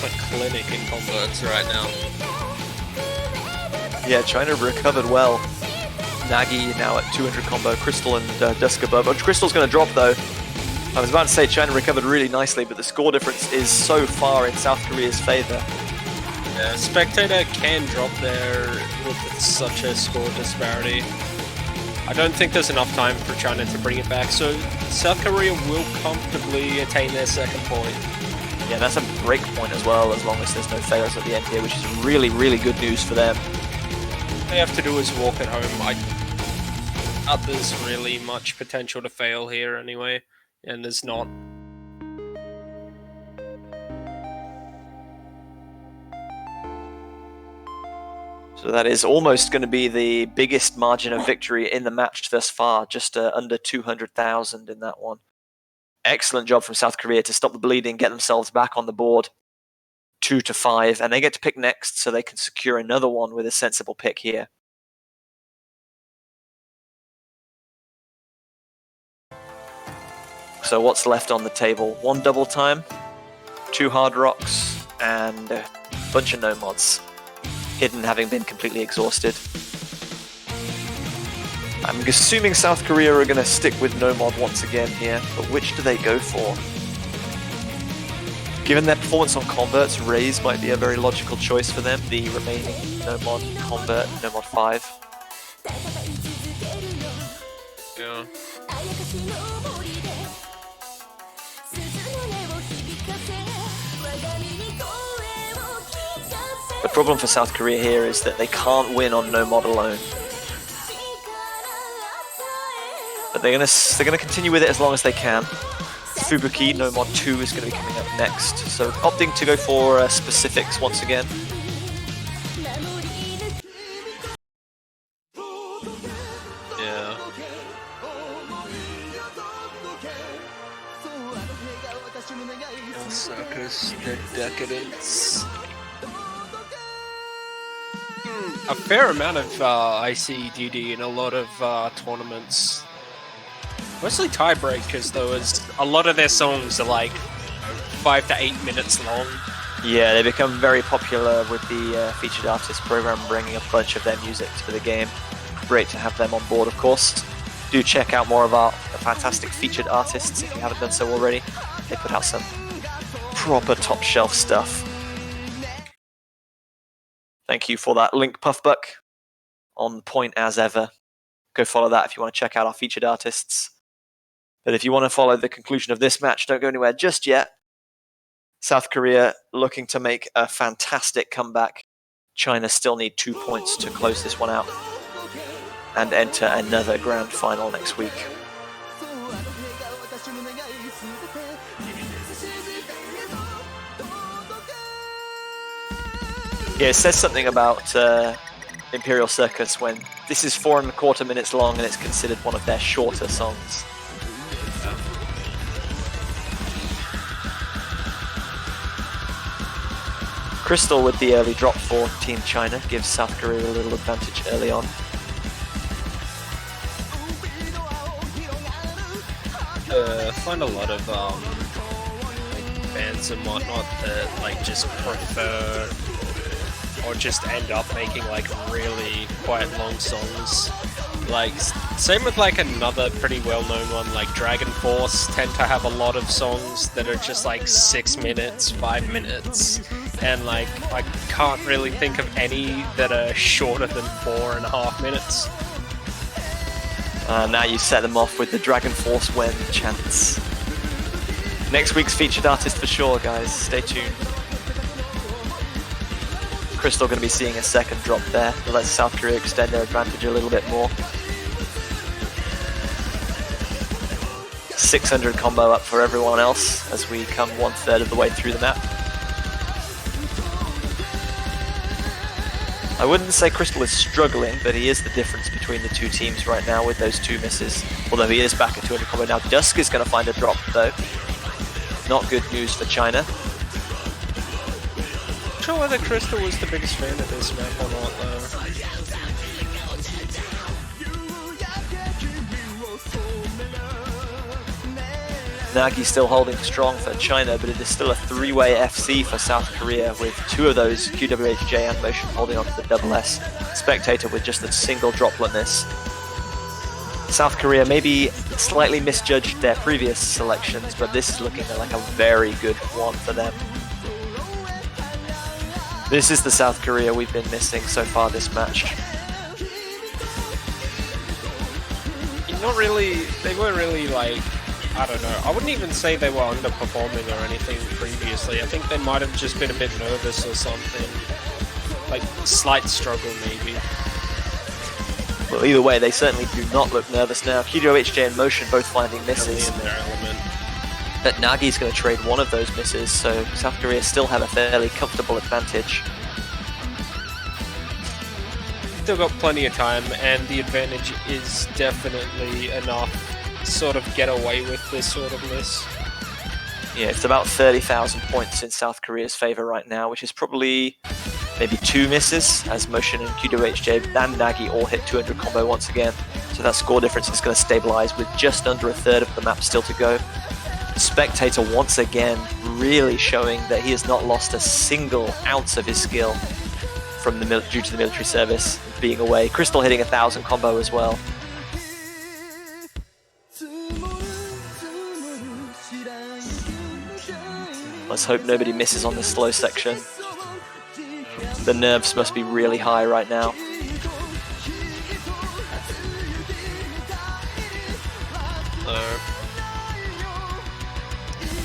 Like clinic in combos right now. Yeah, China recovered well. Nagi now at 200 combo, Crystal and Dusk above. Oh, Crystal's going to drop though. I was about to say China recovered really nicely, but the score difference is so far in South Korea's favor. Yeah, Spectator can drop there with such a score disparity. I don't think there's enough time for China to bring it back, so South Korea will comfortably attain their second point. Yeah, that's a break point as well, as long as there's no fails at the end here, which is really, really good news for them. All they have to do is walk it home. I doubt there's really much potential to fail here anyway, and there's not. So that is almost going to be the biggest margin of victory in the match thus far, just under 200,000 in that one. Excellent job from South Korea to stop the bleeding, get themselves back on the board, 2-5, and they get to pick next, so they can secure another one with a sensible pick here. So what's left on the table? 1 double time, 2 hard rocks, and a bunch of no mods. Hidden having been completely exhausted. I'm assuming South Korea are going to stick with no mod once again here, but which do they go for? Given their performance on converts, Raze might be a very logical choice for them, the remaining no mod convert, no mod 5. Yeah. The problem for South Korea here is that they can't win on no mod alone. But they're gonna continue with it as long as they can. Fubuki no mod 2 is going to be coming up next, so opting to go for specifics once again. Yeah. Circus, the Decadence. A fair amount of ICDD in a lot of tournaments. Mostly tiebreakers though, as a lot of their songs are like 5 to 8 minutes long. Yeah, they become very popular with the featured artist program, bringing a bunch of their music to the game. Great to have them on board, of course. Do check out more of our fantastic featured artists if you haven't done so already. They put out some proper top shelf stuff. Thank you for that link, Puffbuck. On point as ever. Go follow that if you want to check out our featured artists. But if you want to follow the conclusion of this match, don't go anywhere just yet. South Korea looking to make a fantastic comeback. China still need 2 points to close this one out and enter another grand final next week. Yeah, it says something about Imperial Circus when this is 4¼ minutes long and it's considered one of their shorter songs. Crystal with the early drop for Team China gives South Korea a little advantage early on. I find a lot of like bands and whatnot that like just prefer or just end up making like really quite long songs. Like same with like another pretty well-known one like Dragon Force tend to have a lot of songs that are just like 6 minutes, 5 minutes, and like I can't really think of any that are shorter than 4.5 minutes. Now you set them off with the Dragon Force when chants. Next week's featured artist for sure, guys. Stay tuned. Crystal going to be seeing a second drop there. It lets South Korea extend their advantage a little bit more. 600 combo up for everyone else as we come 1/3 of the way through the map. I wouldn't say Crystal is struggling, but he is the difference between the two teams right now with those 2 misses. Although he is back at 200 combo now. Dusk is going to find a drop though. Not good news for China. Not sure whether Crystal was the biggest fan of this map or not though. Nagi still holding strong for China, but it is still a 3-way FC for South Korea with 2 of those QWHJ and Motion holding on to the double S. Spectator with just a single droplet miss. South Korea maybe slightly misjudged their previous selections, but this is looking like a very good one for them. This is the South Korea we've been missing so far this match. Not really, they weren't really like, I don't know, I wouldn't even say they were underperforming or anything previously. I think they might have just been a bit nervous or something. Like, slight struggle maybe. Well, either way, they certainly do not look nervous now. QWHJ and Motion both finding misses. In their element. But Nagi's going to trade one of those misses, so South Korea still have a fairly comfortable advantage. Still got plenty of time, and the advantage is definitely enough to sort of get away with this sort of miss. Yeah, it's about 30,000 points in South Korea's favor right now, which is probably maybe 2 misses, as Motion and QWHJ and Nagi all hit 200 combo once again. So that score difference is going to stabilize with just under 1/3 of the map still to go. Spectator once again really showing that he has not lost a single ounce of his skill from due to the military service being away. Crystal hitting 1,000 combo as well. Let's hope nobody misses on this slow section. The nerves must be really high right now.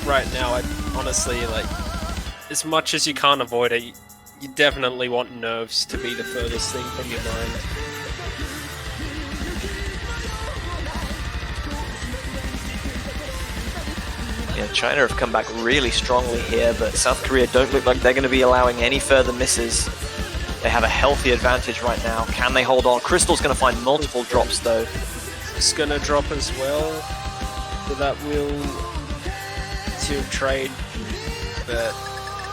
Right now, I honestly, like, as much as you can't avoid it, you definitely want nerves to be the furthest thing from your mind. Yeah, China have come back really strongly here, but South Korea don't look like they're going to be allowing any further misses. They have a healthy advantage right now. Can they hold on? Crystal's going to find multiple drops, though. It's going to drop as well, so that will to trade, but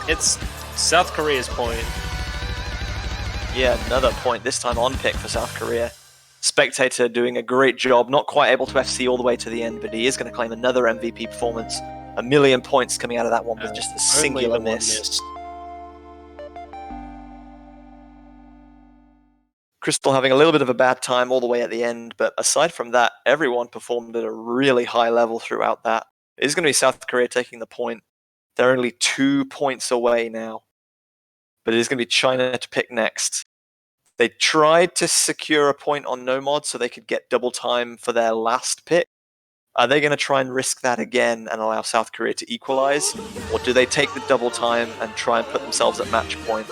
it's South Korea's point. Yeah, another point, this time on pick for South Korea. Spectator doing a great job, not quite able to FC all the way to the end, but he is going to claim another MVP performance. 1,000,000 points coming out of that one with just a singular miss. Crystal having a little bit of a bad time all the way at the end, but aside from that, everyone performed at a really high level throughout that. It is going to be South Korea taking the point. They're only 2 points away now, but it is going to be China to pick next. They tried to secure a point on no mod so they could get double time for their last pick. Are they going to try and risk that again and allow South Korea to equalize? Or do they take the double time and try and put themselves at match point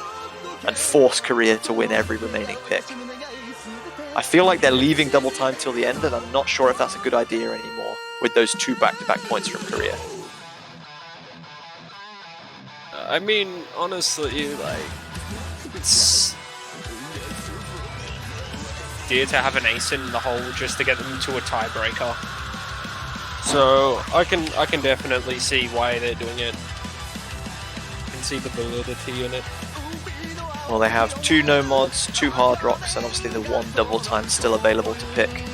and force Korea to win every remaining pick? I feel like they're leaving double time till the end, and I'm not sure if that's a good idea anymore with those 2 back-to-back points from Korea. I mean, honestly, like, it's dear to have an ace in the hole just to get them to a tiebreaker. So I can definitely see why they're doing it. I can see the validity in it. Well, they have 2 no mods, 2 hard rocks, and obviously the 1 double time still available to pick.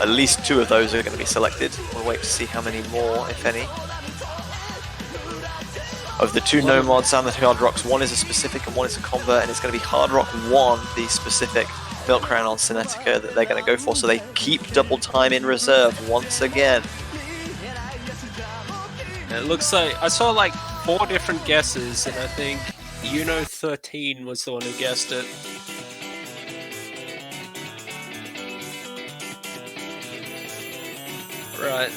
At least 2 of those are going to be selected. We'll wait to see how many more, if any. Of the 2 no mods and the 2 hard rocks, 1 is a specific and 1 is a convert, and it's going to be hard rock 1, the specific Milk Crown on Cinetica that they're going to go for, so they keep double time in reserve once again. It looks like I saw like 4 different guesses, and I think Uno13 was the one who guessed it. Right.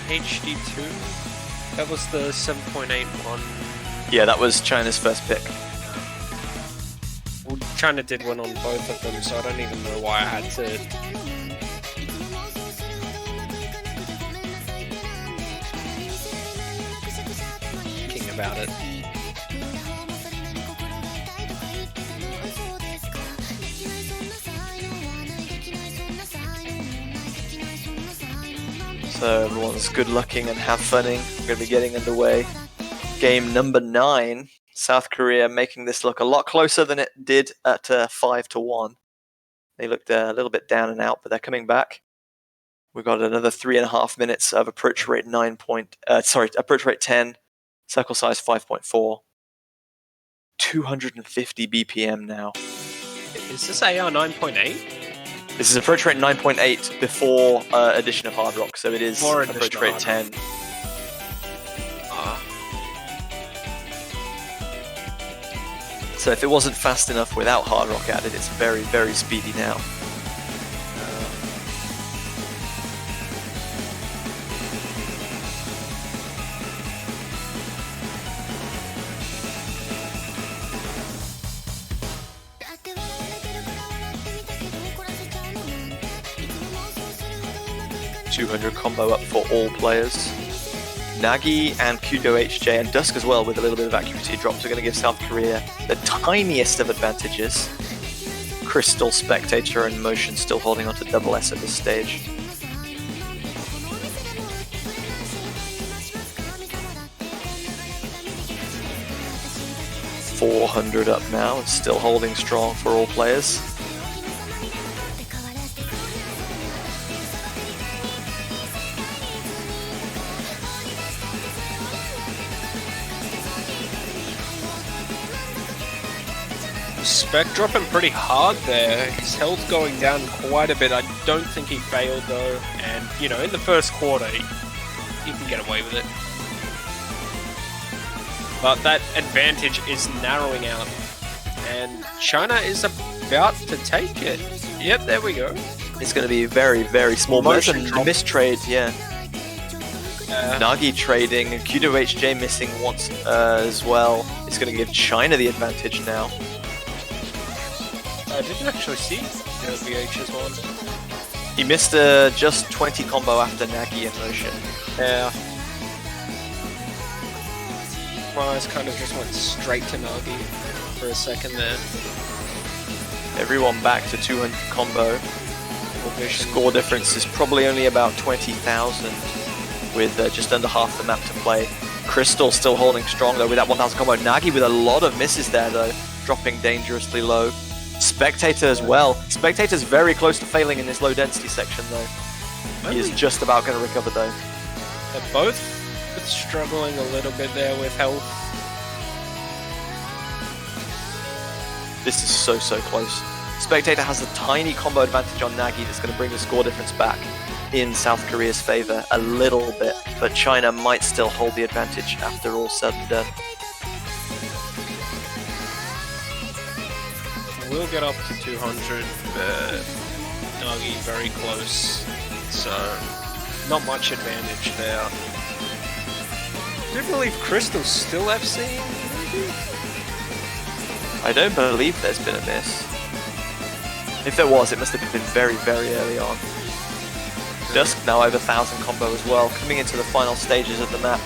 HD2? That was the 7.81. Yeah, that was China's first pick. Well, China did one on both of them, so I don't even know why I had to. Thinking about it. So everyone's good looking and have funning. We're going to be getting underway. Game number 9. South Korea making this look a lot closer than it did at 5-1. They looked a little bit down and out, but they're coming back. We've got another 3.5 minutes of approach rate approach rate 10, circle size 5.4, 250 BPM now. Is this AR 9.8? This is approach rate 9.8 before addition of hard rock, so it is approach rate 10. So if it wasn't fast enough without hard rock added, it's very, very speedy now. $200 combo up for all players. Nagi and Kudo HJ and Dusk as well with a little bit of accuracy drops are going to give South Korea the tiniest of advantages. Crystal, Spectator and Motion still holding on to double S at this stage. $400 up now and still holding strong for all players. Spec dropping pretty hard there. His health going down quite a bit. I don't think he failed though. And, you know, in the first quarter, he can get away with it. But that advantage is narrowing out. And China is about to take it. Yep, there we go. It's going to be very, very small. Motion drop. Mistrade, yeah. Nagi trading, Q2HJ missing once as well. It's going to give China the advantage now. I didn't actually see the VH's one. He missed just 20 combo after Nagi in motion. Yeah. My eyes kind of just went straight to Nagi for a second there. Everyone back to 200 combo. Score difference is probably only about 20,000 with just under half the map to play. Crystal still holding strong though with that 1,000 combo. Nagi with a lot of misses there though, dropping dangerously low. Spectator as well. Spectator's very close to failing in this low density section though. He is just about going to recover though. They're both struggling a little bit there with health. This is so close. Spectator has a tiny combo advantage on Nagi that's going to bring the score difference back in South Korea's favor a little bit, but China might still hold the advantage after all said and done. We'll get up to 200, but Nagi very close, so not much advantage there. I do believe Crystal's still FC? I don't believe there's been a miss. If there was, it must have been very, very early on. Dusk now over 1,000 combo as well, coming into the final stages of the map.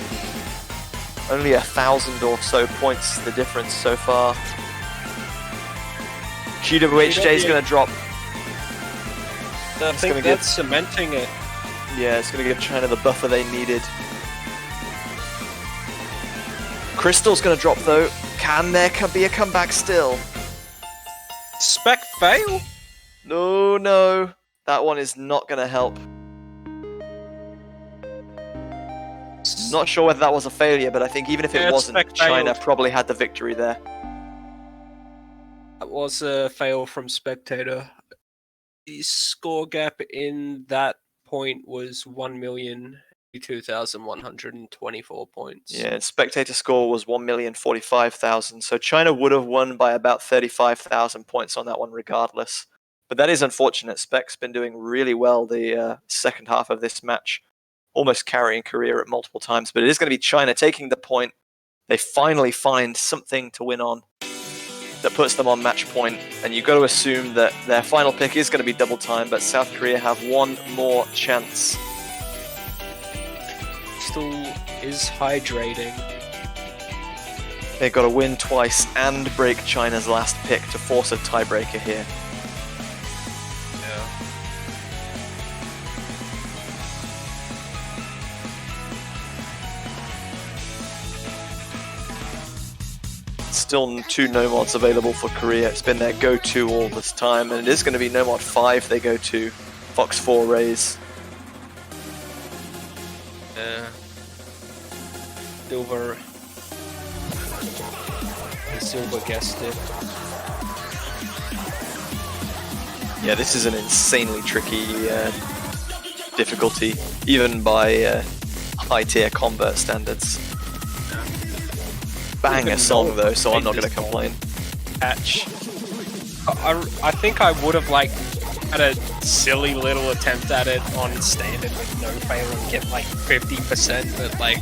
Only 1,000 or so points the difference so far. QWHJ is going to drop. I think that's cementing it. Yeah, it's going to give China the buffer they needed. Crystal's going to drop though. Can there be a comeback still? Spec fail? No. That one is not going to help. Not sure whether that was a failure, but I think even if it wasn't, China probably had the victory there. That was a fail from Spectator. The score gap in that point was 1,082,124 points. Yeah, Spectator score was 1,045,000, so China would have won by about 35,000 points on that one regardless. But that is unfortunate. Spec's been doing really well the second half of this match, almost carrying Korea at multiple times, but it is going to be China taking the point. They finally find something to win on that puts them on match point, and you've got to assume that their final pick is going to be double time, but South Korea have one more chance. Still is hydrating. They've got to win twice and break China's last pick to force a tiebreaker here. Still 2 no mods available for Korea. It's been their go-to all this time, and it is going to be no mod 5 they go to. Fox 4 Rays. Silver guessed it. Yeah, this is an insanely tricky difficulty, even by high-tier convert standards. Banger song though, so I'm not going to complain. Catch. I think I would have had a silly little attempt at it on standard with no fail and get 50%, but I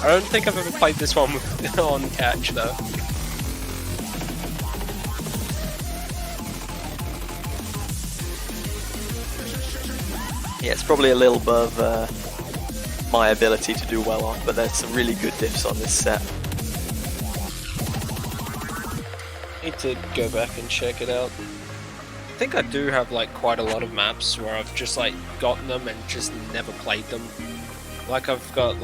don't think I've ever played this one on catch though. Yeah, it's probably a little above my ability to do well on, but there's some really good diffs on this set. Need to go back and check it out. I think I do have quite a lot of maps where I've just gotten them and just never played them. I've got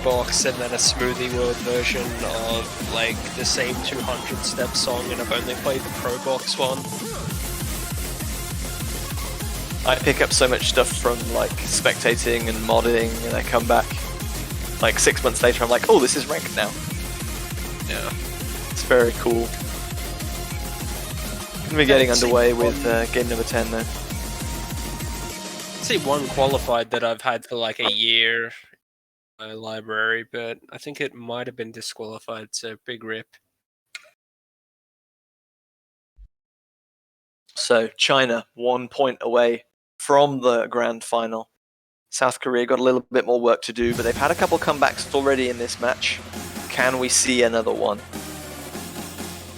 Box and then a Smoothie World version of the same 200 step song, and I've only played the Pro Box one. I pick up so much stuff from spectating and modding, and I come back 6 months later, I'm like, oh, this is ranked now. Yeah. It's very cool. We're getting underway with game number 10 though. I see one qualified that I've had for like a year in my library, but I think it might have been disqualified, so big rip. So China 1 point away from the grand final. South Korea got a little bit more work to do, but they've had a couple comebacks already in this match. Can we see another one?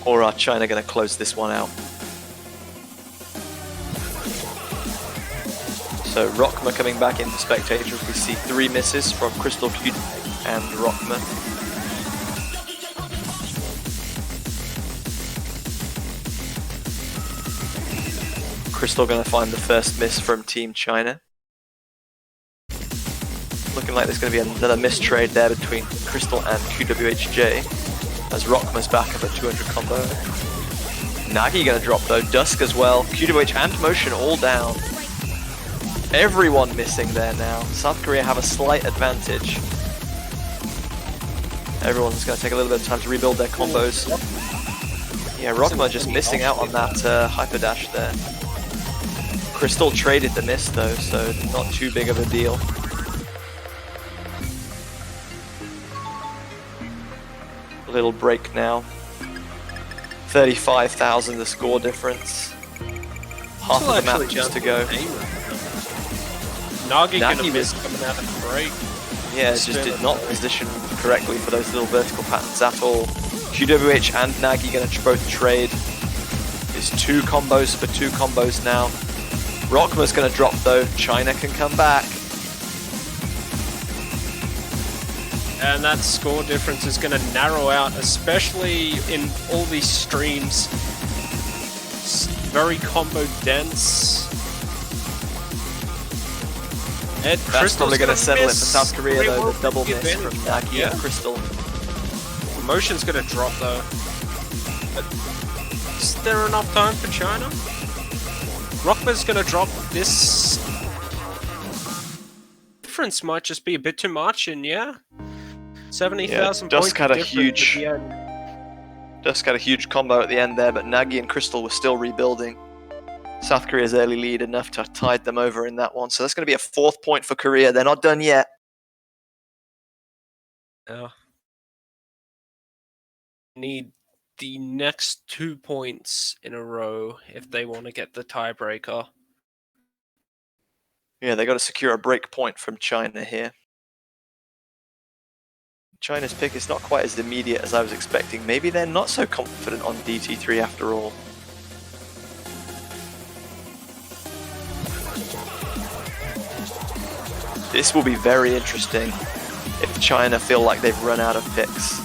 Or are China going to close this one out? So Rockma coming back into spectators. We see 3 misses from Crystal Q and Rockma. Crystal going to find the first miss from Team China. Looking like there's going to be another mistrade there between Crystal and QWHJ, as Rockma's back up at 200 combo. Nagi going to drop though, Dusk as well, QWH and Motion all down. Everyone missing there now. South Korea have a slight advantage. Everyone's going to take a little bit of time to rebuild their combos. Yeah, Rockma just missing out on that hyper dash there. Crystal traded the miss though, so not too big of a deal. Little break now. 35,000 the score difference. Half of the map just to go. Nagi gonna miss coming out of the break. Yeah, just did not position correctly for those little vertical patterns at all. QWH and Nagi gonna both trade. It's 2 combos for 2 combos now. Rockma's gonna drop though. China can come back. And that score difference is going to narrow out, especially in all these streams. It's very combo dense. That's probably going to settle it for South Korea though, the double miss from Nagi and Crystal. Motion's going to drop though. But is there enough time for China? Rockma's going to drop this. Difference might just be a bit too much, and yeah. 70,000 points. Dusk had a huge combo at the end there, but Nagi and Crystal were still rebuilding. South Korea's early lead enough to tide them over in that one, so that's going to be a 4th point for Korea. They're not done yet. Need the next 2 points in a row if they want to get the tiebreaker. Yeah, they got to secure a break point from China here. China's pick is not quite as immediate as I was expecting. Maybe they're not so confident on DT3 after all. This will be very interesting if China feel like they've run out of picks.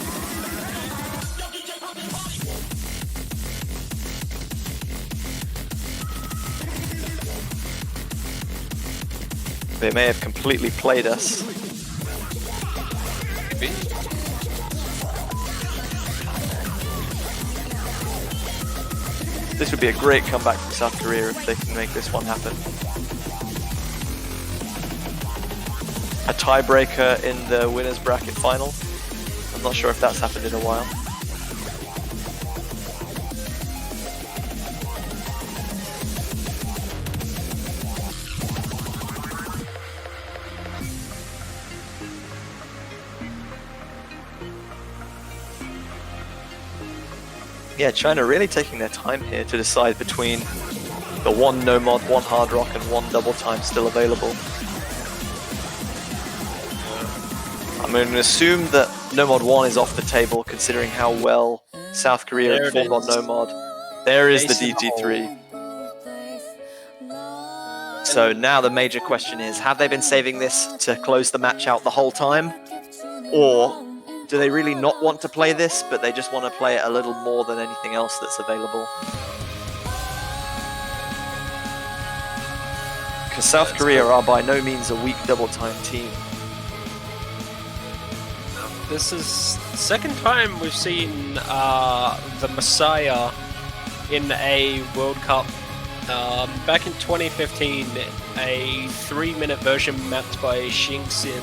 They may have completely played us. This would be a great comeback for South Korea if they can make this one happen. A tiebreaker in the winners bracket final. I'm not sure if that's happened in a while. Yeah, China really taking their time here to decide between the 1 no mod, 1 hard rock, and 1 double time still available. I'm going to assume that no mod 1 is off the table, considering how well South Korea performed on no mod. There is the DT3. So now the major question is, have they been saving this to close the match out the whole time? Or do they really not want to play this, but they just want to play it a little more than anything else that's available? Because South Korea are by no means a weak double-time team. This is the second time we've seen the Messiah in a World Cup. Back in 2015, a 3-minute version mapped by Xingxin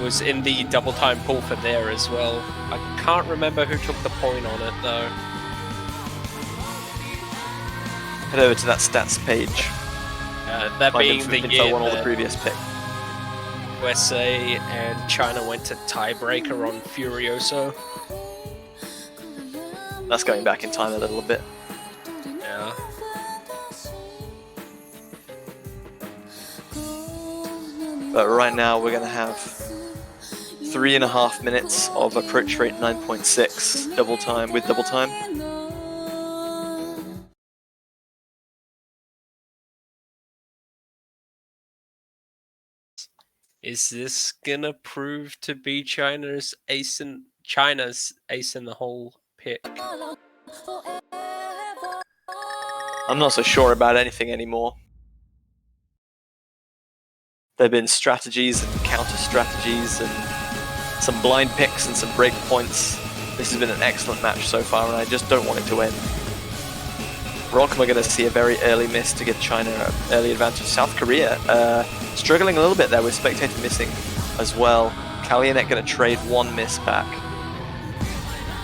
was in the double time pool for there as well. I can't remember who took the point on it though. Head over to that stats page. That Find being the info year on all the that previous picks. USA and China went to tiebreaker on Furioso. That's going back in time a little bit. Yeah. But right now we're going to have 3.5 minutes of approach rate 9.6 double time with double time. Is this gonna prove to be China's ace in the hole pick? I'm not so sure about anything anymore. There have been strategies and counter strategies and some blind picks and some break points. This has been an excellent match so far, and I just don't want it to end. Rockma going to see a very early miss to give China an early advantage. South Korea struggling a little bit there with Spectator missing as well. Kalyanek going to trade one miss back.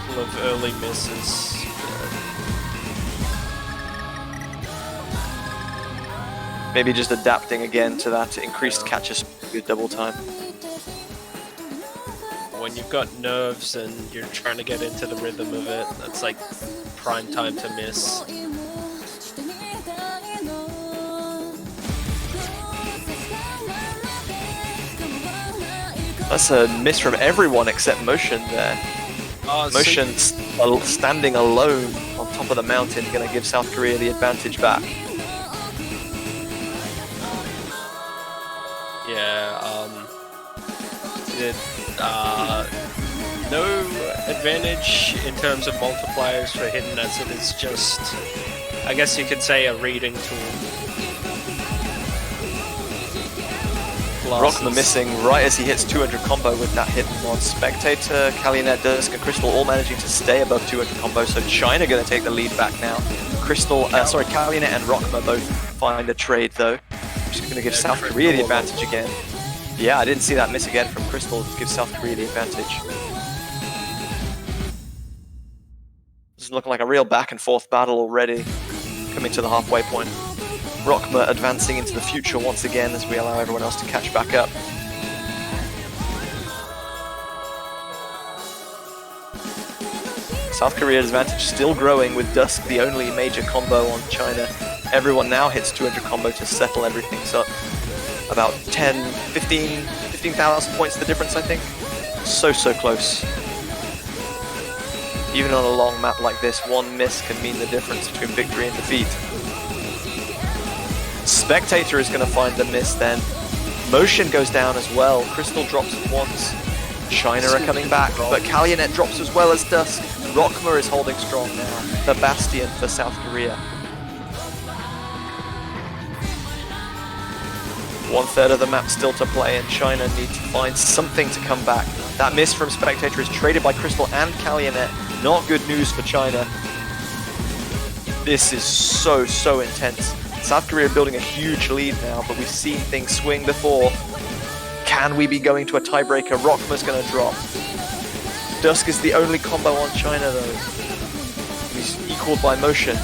Couple of early misses. Maybe just adapting again to that increased catcher speed with double time. When you've got nerves and you're trying to get into the rhythm of it, that's like prime time to miss. That's a miss from everyone except Motion there. Motion standing alone on top of the mountain, going to give South Korea the advantage back. No advantage in terms of multipliers for Hidden, as it is just, I guess you could say, a reading tool. Rockma missing right as he hits 200 combo with that hidden on Spectator. Kalyanet, Dusk, and Crystal all managing to stay above 200 combo, so China going to take the lead back now. Kalyanet and Rockma both find a trade though, which is going to give South Korea the advantage again. Yeah, I didn't see that miss again from Crystal to give South Korea the advantage. This is looking like a real back and forth battle already, coming to the halfway point. Rockma advancing into the future once again as we allow everyone else to catch back up. South Korea's advantage still growing with Dusk the only major combo on China. Everyone now hits 200 combo to settle everything, so about 15,000 points the difference, I think. So close. Even on a long map like this, one miss can mean the difference between victory and defeat. Spectator is going to find the miss then. Motion goes down as well. Crystal drops once. China are coming back, but Kalyanet drops as well as Dusk. Rockma is holding strong now. The bastion for South Korea. 1/3 of the map still to play, and China need to find something to come back. That miss from Spectator is traded by Crystal and Kalyanet. Not good news for China. This is so intense. South Korea are building a huge lead now, but we've seen things swing before. Can we be going to a tiebreaker? Rockma's going to drop. Dusk is the only combo on China though. He's equaled by Motion.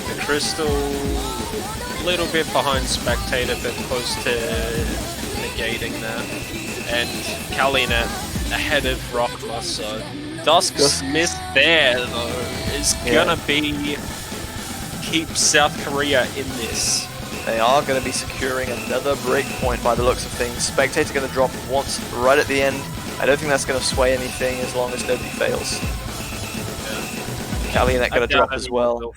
The Crystal a little bit behind Spectator, but close to negating that. And Kalyanet ahead of Rockma, so Dusk's miss there though is gonna be keep South Korea in this. They are going to be securing another break point by the looks of things. Spectator going to drop once right at the end. I don't think that's going to sway anything as long as nobody fails. Kalyanet going to drop as well.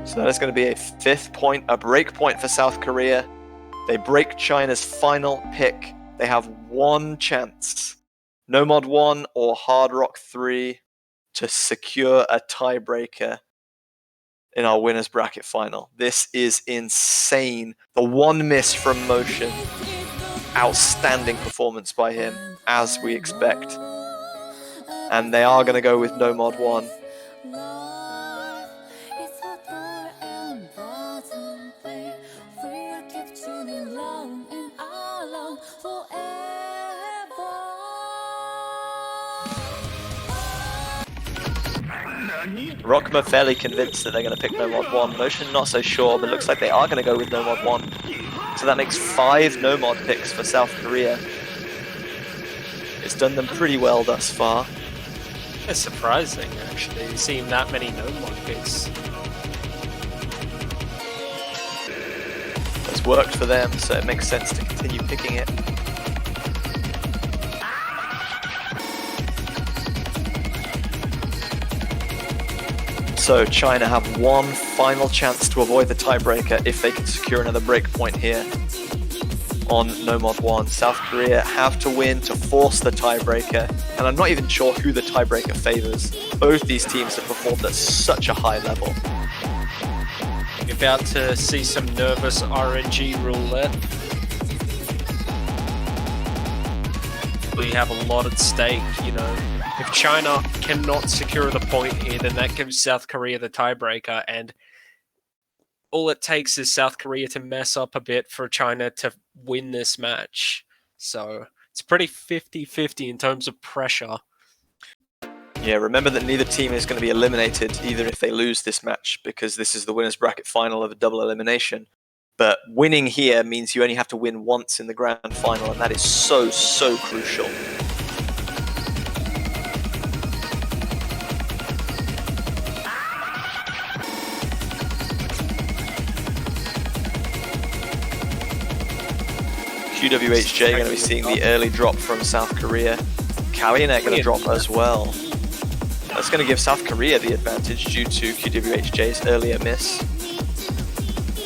So that is going to be a 5th point, a break point for South Korea. They break China's final pick. They have one chance. No Mod 1 or Hard Rock 3 to secure a tiebreaker in our winners bracket final. This is insane. The one miss from Motion. Outstanding performance by him, as we expect. And they are going to go with no Mod 1. Rockma fairly convinced that they're going to pick No Mod 1. Motion not so sure, but looks like they are going to go with No Mod 1. So that makes 5 No Mod picks for South Korea. It's done them pretty well thus far. It's surprising, actually, seeing that many no mod picks. It's worked for them, so it makes sense to continue picking it. So China have one final chance to avoid the tiebreaker if they can secure another breakpoint here on No Mod 1. South Korea have to win to force the tiebreaker, and I'm not even sure who the tiebreaker favors. Both these teams have performed at such a high level. You're about to see some nervous RNG roulette. We have a lot at stake, you know. If China cannot secure the point here, then that gives South Korea the tiebreaker, and all it takes is South Korea to mess up a bit for China to win this match. So it's pretty 50-50 in terms of pressure. Yeah, remember that neither team is going to be eliminated either if they lose this match, because this is the winner's bracket final of a double elimination. But winning here means you only have to win once in the grand final, and that is so, so crucial. QWHJ going to be seeing the early drop from South Korea. Kalyanet going to drop as well. That's going to give South Korea the advantage due to QWHJ's earlier miss.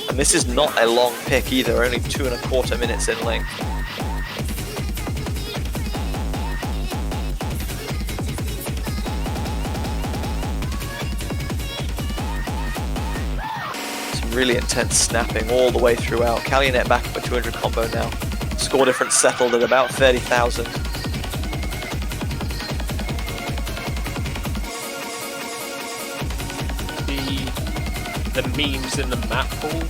And this is not a long pick either, only 2¼ minutes in length. Some really intense snapping all the way throughout. Kalyanet back up a 200 combo now. Score difference settled at about 30,000. The memes in the map pool.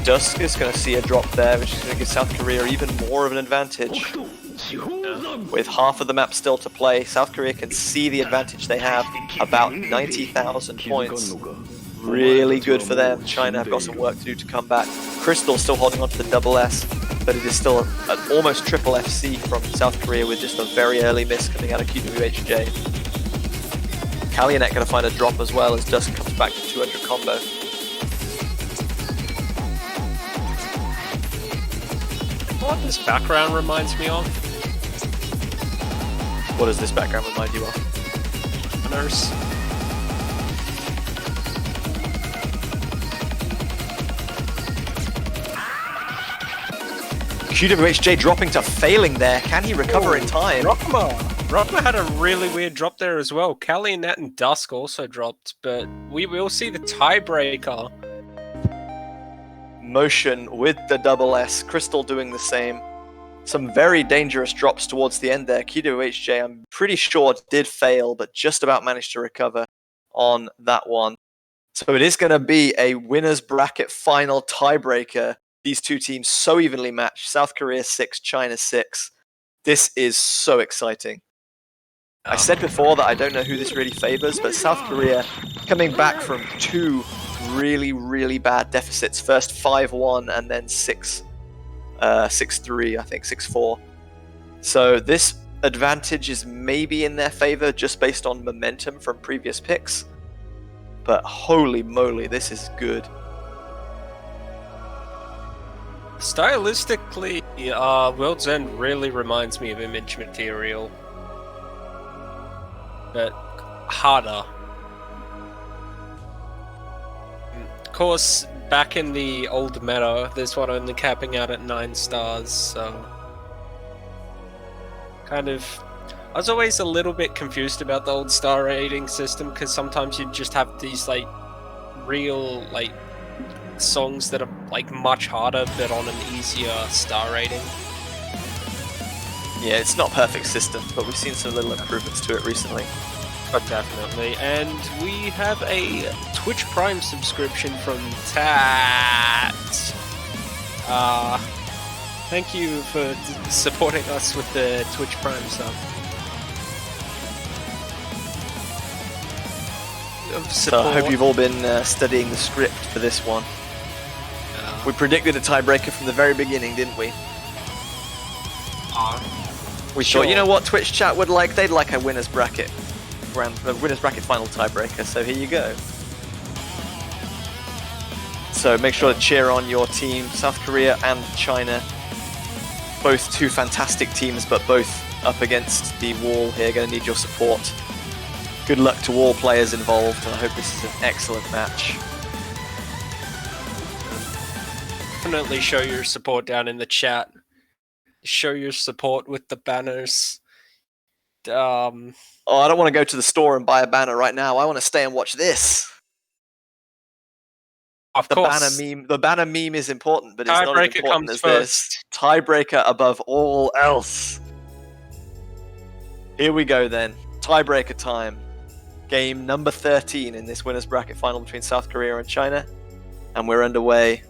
Dusk is going to see a drop there, which is going to give South Korea even more of an advantage. With half of the map still to play, South Korea can see the advantage they have, about 90,000 points. Really good for them. China have got some work to do to come back. Crystal still holding on to the double S, but it is still an almost triple FC from South Korea with just a very early miss coming out of QWHJ. Kalyanet going to find a drop as well as Dusk comes back to 200 combo. What this background reminds me of? What does this background remind you of? A nurse. QWHJ dropping to failing there. Can he recover in time? Rockma had a really weird drop there as well. Kalyanet and Dusk also dropped, but we will see the tiebreaker. Motion with the double S. Crystal doing the same. Some very dangerous drops towards the end there. QWHJ, I'm pretty sure, did fail, but just about managed to recover on that one. So it is going to be a winner's bracket final tiebreaker. These two teams so evenly matched. South Korea 6, China 6. This is so exciting. I said before that I don't know who this really favors, but South Korea coming back from 2 really, really bad deficits. First 5-1 and then 6-3, I think 6-4. So this advantage is maybe in their favor just based on momentum from previous picks. But holy moly, this is good. Stylistically, World's End really reminds me of Image Material, but harder. Of course, back in the old meta, this one only capping out at 9 stars, so kind of... I was always a little bit confused about the old star rating system, because sometimes you just have these, like, real, like, songs that are like much harder but on an easier star rating. Yeah, it's not perfect system, but we've seen some little improvements to it recently. But definitely. And we have a Twitch Prime subscription from Tat. Thank you for supporting us with the Twitch Prime sub. So I hope you've all been studying the script for this one. We predicted a tiebreaker from the very beginning, didn't we? We Sure. thought, you know what Twitch chat would like? They'd like a winner's bracket. Winner's bracket final tiebreaker, so here you go. So make sure to cheer on your team, South Korea and China. Both two fantastic teams, but both up against the wall here. Going to need your support. Good luck to all players involved, and I hope this is an excellent match. Definitely show your support down in the chat. Show your support with the banners. Oh, I don't want to go to the store and buy a banner right now. I want to stay and watch this. Of course. The banner meme is important, but it's not as Tiebreaker important comes as first. this. Tiebreaker above all else. Here we go then. Tiebreaker time. Game number 13 in this winner's bracket final between South Korea and China. And we're underway.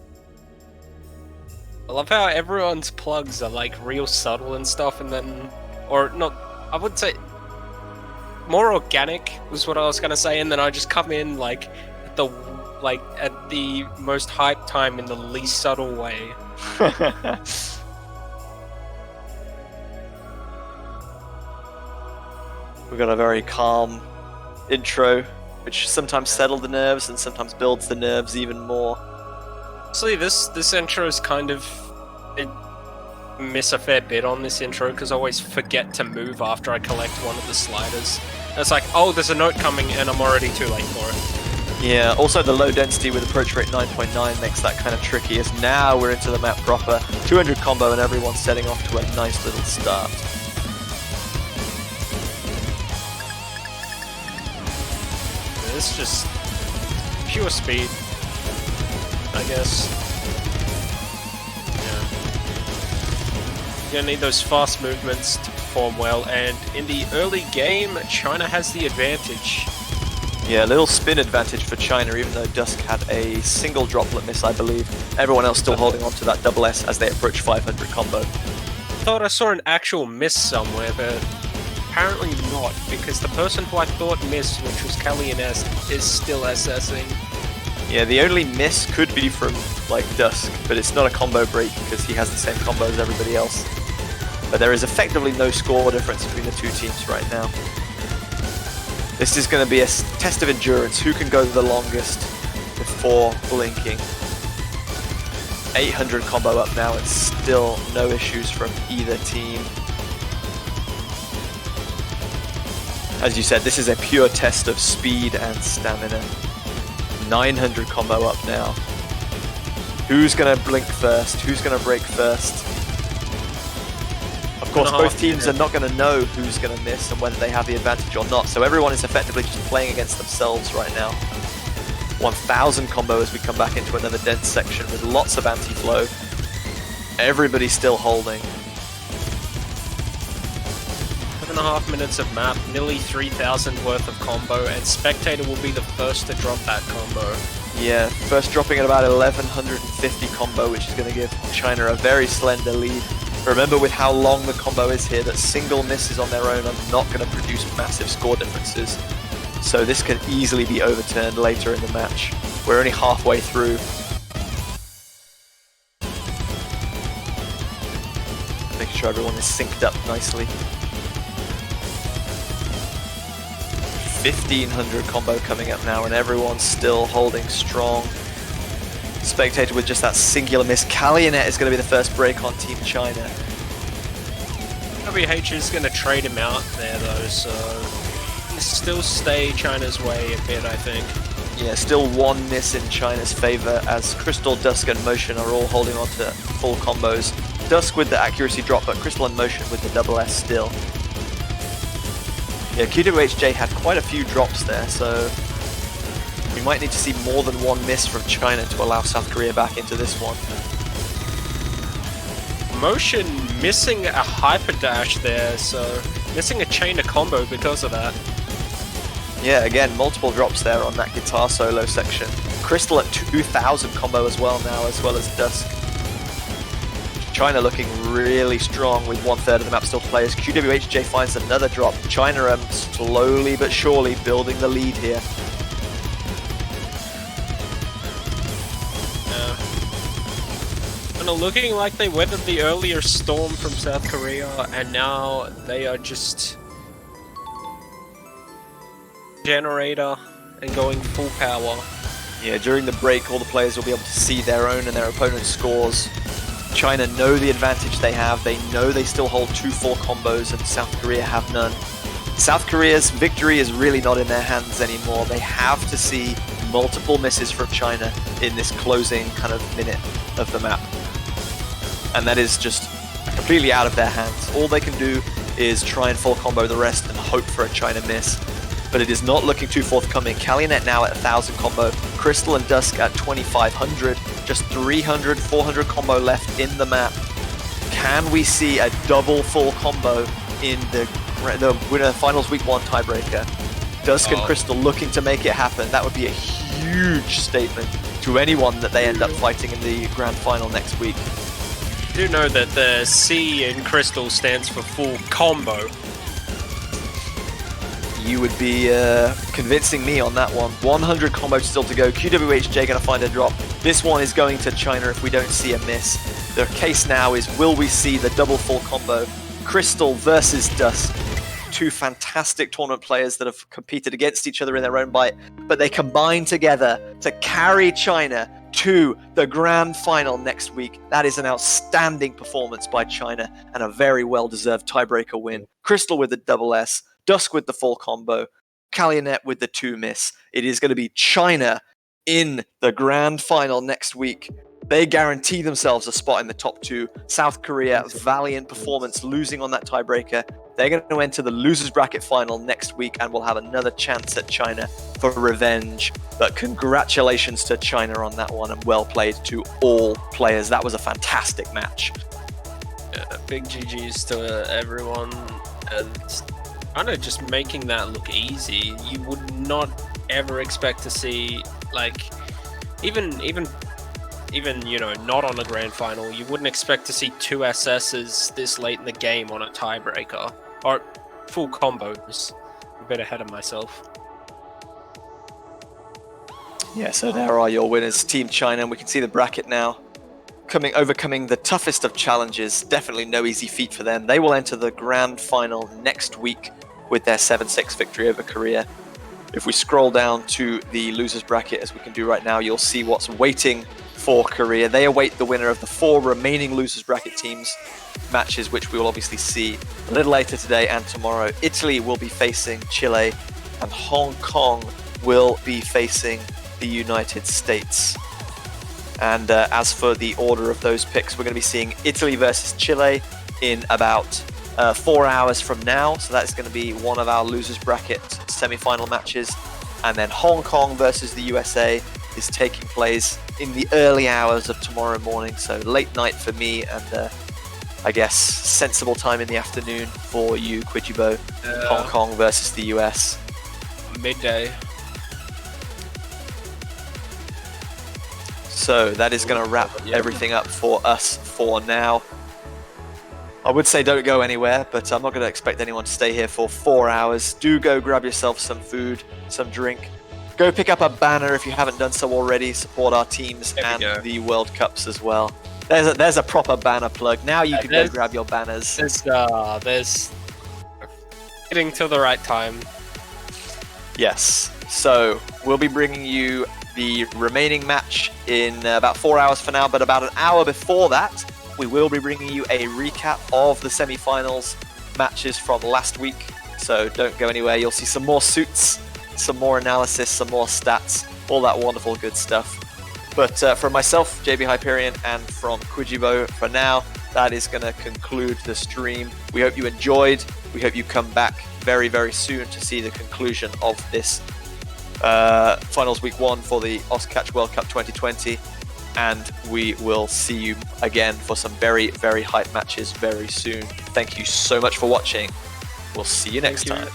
I love how everyone's plugs are like real subtle and stuff, and then, or not, I would say more organic was what I was gonna say, and then I just come in like at the most hype time in the least subtle way. We've got a very calm intro, which sometimes settles the nerves and sometimes builds the nerves even more. Actually, this intro is kind of... I miss a fair bit on this intro because I always forget to move after I collect one of the sliders. And it's like, oh, there's a note coming and I'm already too late for it. Yeah, also the low density with approach rate 9.9 makes that kind of tricky, as now we're into the map proper. 200 combo and everyone's setting off to a nice little start. It's just pure speed, I guess. Yeah. You're gonna need those fast movements to perform well, and in the early game, China has the advantage. Yeah, a little spin advantage for China, even though Dusk had a single droplet miss, I believe. Everyone else still holding on to that double S as they approach 500 combo. I thought I saw an actual miss somewhere, but apparently not, because the person who I thought missed, which was Kelly and S, is still SSing. Yeah, the only miss could be from, like, Dusk, but it's not a combo break because he has the same combo as everybody else. But there is effectively no score difference between the two teams right now. This is going to be a test of endurance. Who can go the longest before blinking? 800 combo up now, and still no issues from either team. As you said, this is a pure test of speed and stamina. 900 combo up now. Who's going to blink first? Who's going to break first? Of course, both teams are not going to know who's going to miss and whether they have the advantage or not, so everyone is effectively just playing against themselves right now. 1000 combo as we come back into another dense section with lots of anti-flow. Everybody's still holding. 7.5 minutes of map, nearly 3,000 worth of combo, and Spectator will be the first to drop that combo. Yeah, first dropping at about 1150 combo, which is going to give China a very slender lead. Remember, with how long the combo is here, that single misses on their own are not going to produce massive score differences. So this can easily be overturned later in the match. We're only halfway through. Making sure everyone is synced up nicely. 1500 combo coming up now, and everyone's still holding strong. Spectator with just that singular miss. Kalyanet is going to be the first break on Team China. WH is going to trade him out there though, so still stay China's way a bit, I think. Yeah, still one miss in China's favor as Crystal, Dusk and Motion are all holding on to full combos. Dusk with the accuracy drop, but Crystal and Motion with the double S still. Yeah, QWHJ had quite a few drops there, so we might need to see more than one miss from China to allow South Korea back into this one. Motion missing a hyper dash there, so missing a chain of combo because of that. Yeah, again, multiple drops there on that guitar solo section. Crystal at 2000 combo as well now, as well as Dusk. China looking really strong with 1/3 of the map still to play as QWHJ finds another drop. China slowly but surely building the lead here. Kind of looking like they weathered the earlier storm from South Korea, and now they are just generator and going full power. Yeah, during the break, all the players will be able to see their own and their opponent's scores. China know the advantage they have. They know they still hold 2-4 combos, and South Korea have none. South Korea's victory is really not in their hands anymore. They have to see multiple misses from China in this closing kind of minute of the map. And that is just completely out of their hands. All they can do is try and full combo the rest and hope for a China miss. But it is not looking too forthcoming. Kalionet now at 1,000 combo, Crystal and Dusk at 2,500, just 300, 400 combo left in the map. Can we see a double full combo in the winner finals week 1 tiebreaker? Dusk and Crystal looking to make it happen. That would be a huge statement to anyone that they end up fighting in the grand final next week. You do know that the C in Crystal stands for full combo. You would be convincing me on that one. 100 combo still to go. QWHJ going to find a drop. This one is going to China if we don't see a miss. The case now is, will we see the double full combo? Crystal versus Dusk. Two fantastic tournament players that have competed against each other in their own right, but they combine together to carry China to the grand final next week. That is an outstanding performance by China and a very well-deserved tiebreaker win. Crystal with the double S. Dusk with the full combo, Kalionet with the 2 miss. It is going to be China in the grand final next week. They guarantee themselves a spot in the top 2. South Korea, valiant performance, losing on that tiebreaker. They're going to enter the losers bracket final next week and will have another chance at China for revenge. But congratulations to China on that one, and well played to all players. That was a fantastic match. Big GGs to everyone, and kind of just making that look easy. You would not ever expect to see, like, even you know, not on a grand final, you wouldn't expect to see 2 SSs this late in the game on a tiebreaker or full combos. I'm a bit ahead of myself. Yeah, so there are your winners, Team China, and we can see the bracket now. Overcoming the toughest of challenges, definitely no easy feat for them. They will enter the grand final next week with their 7-6 victory over Korea. If we scroll down to the losers bracket, as we can do right now, you'll see what's waiting for Korea. They await the winner of the 4 remaining losers bracket teams matches, which we will obviously see a little later today and tomorrow. Italy will be facing Chile, and Hong Kong will be facing the United States. And as for the order of those picks, we're going to be seeing Italy versus Chile in about 4 hours from now. So that's going to be one of our losers bracket semi-final matches. And then Hong Kong versus the USA is taking place in the early hours of tomorrow morning. So late night for me, and I guess sensible time in the afternoon for you, Quijibo. Hong Kong versus the US. Midday. So that is going to wrap everything up for us for now. I would say don't go anywhere, but I'm not going to expect anyone to stay here for 4 hours. Do go grab yourself some food, some drink. Go pick up a banner if you haven't done so already. Support our teams and the World Cups as well. There's a proper banner plug. Now you can go grab your banners. There's getting to the right time. Yes. So we'll be bringing you the remaining match in about 4 hours for now, but about an hour before that, we will be bringing you a recap of the semi-finals matches from last week. So don't go anywhere. You'll see some more suits, some more analysis, some more stats, all that wonderful good stuff. But from myself, JB Hyperion, and from Quijibo, for now, that is going to conclude the stream. We hope you enjoyed. We hope you come back very, very soon to see the conclusion of this finals week 1 for the Oscatch World Cup 2020, and we will see you again for some very, very hype matches very soon. Thank you so much for watching. We'll see you next time.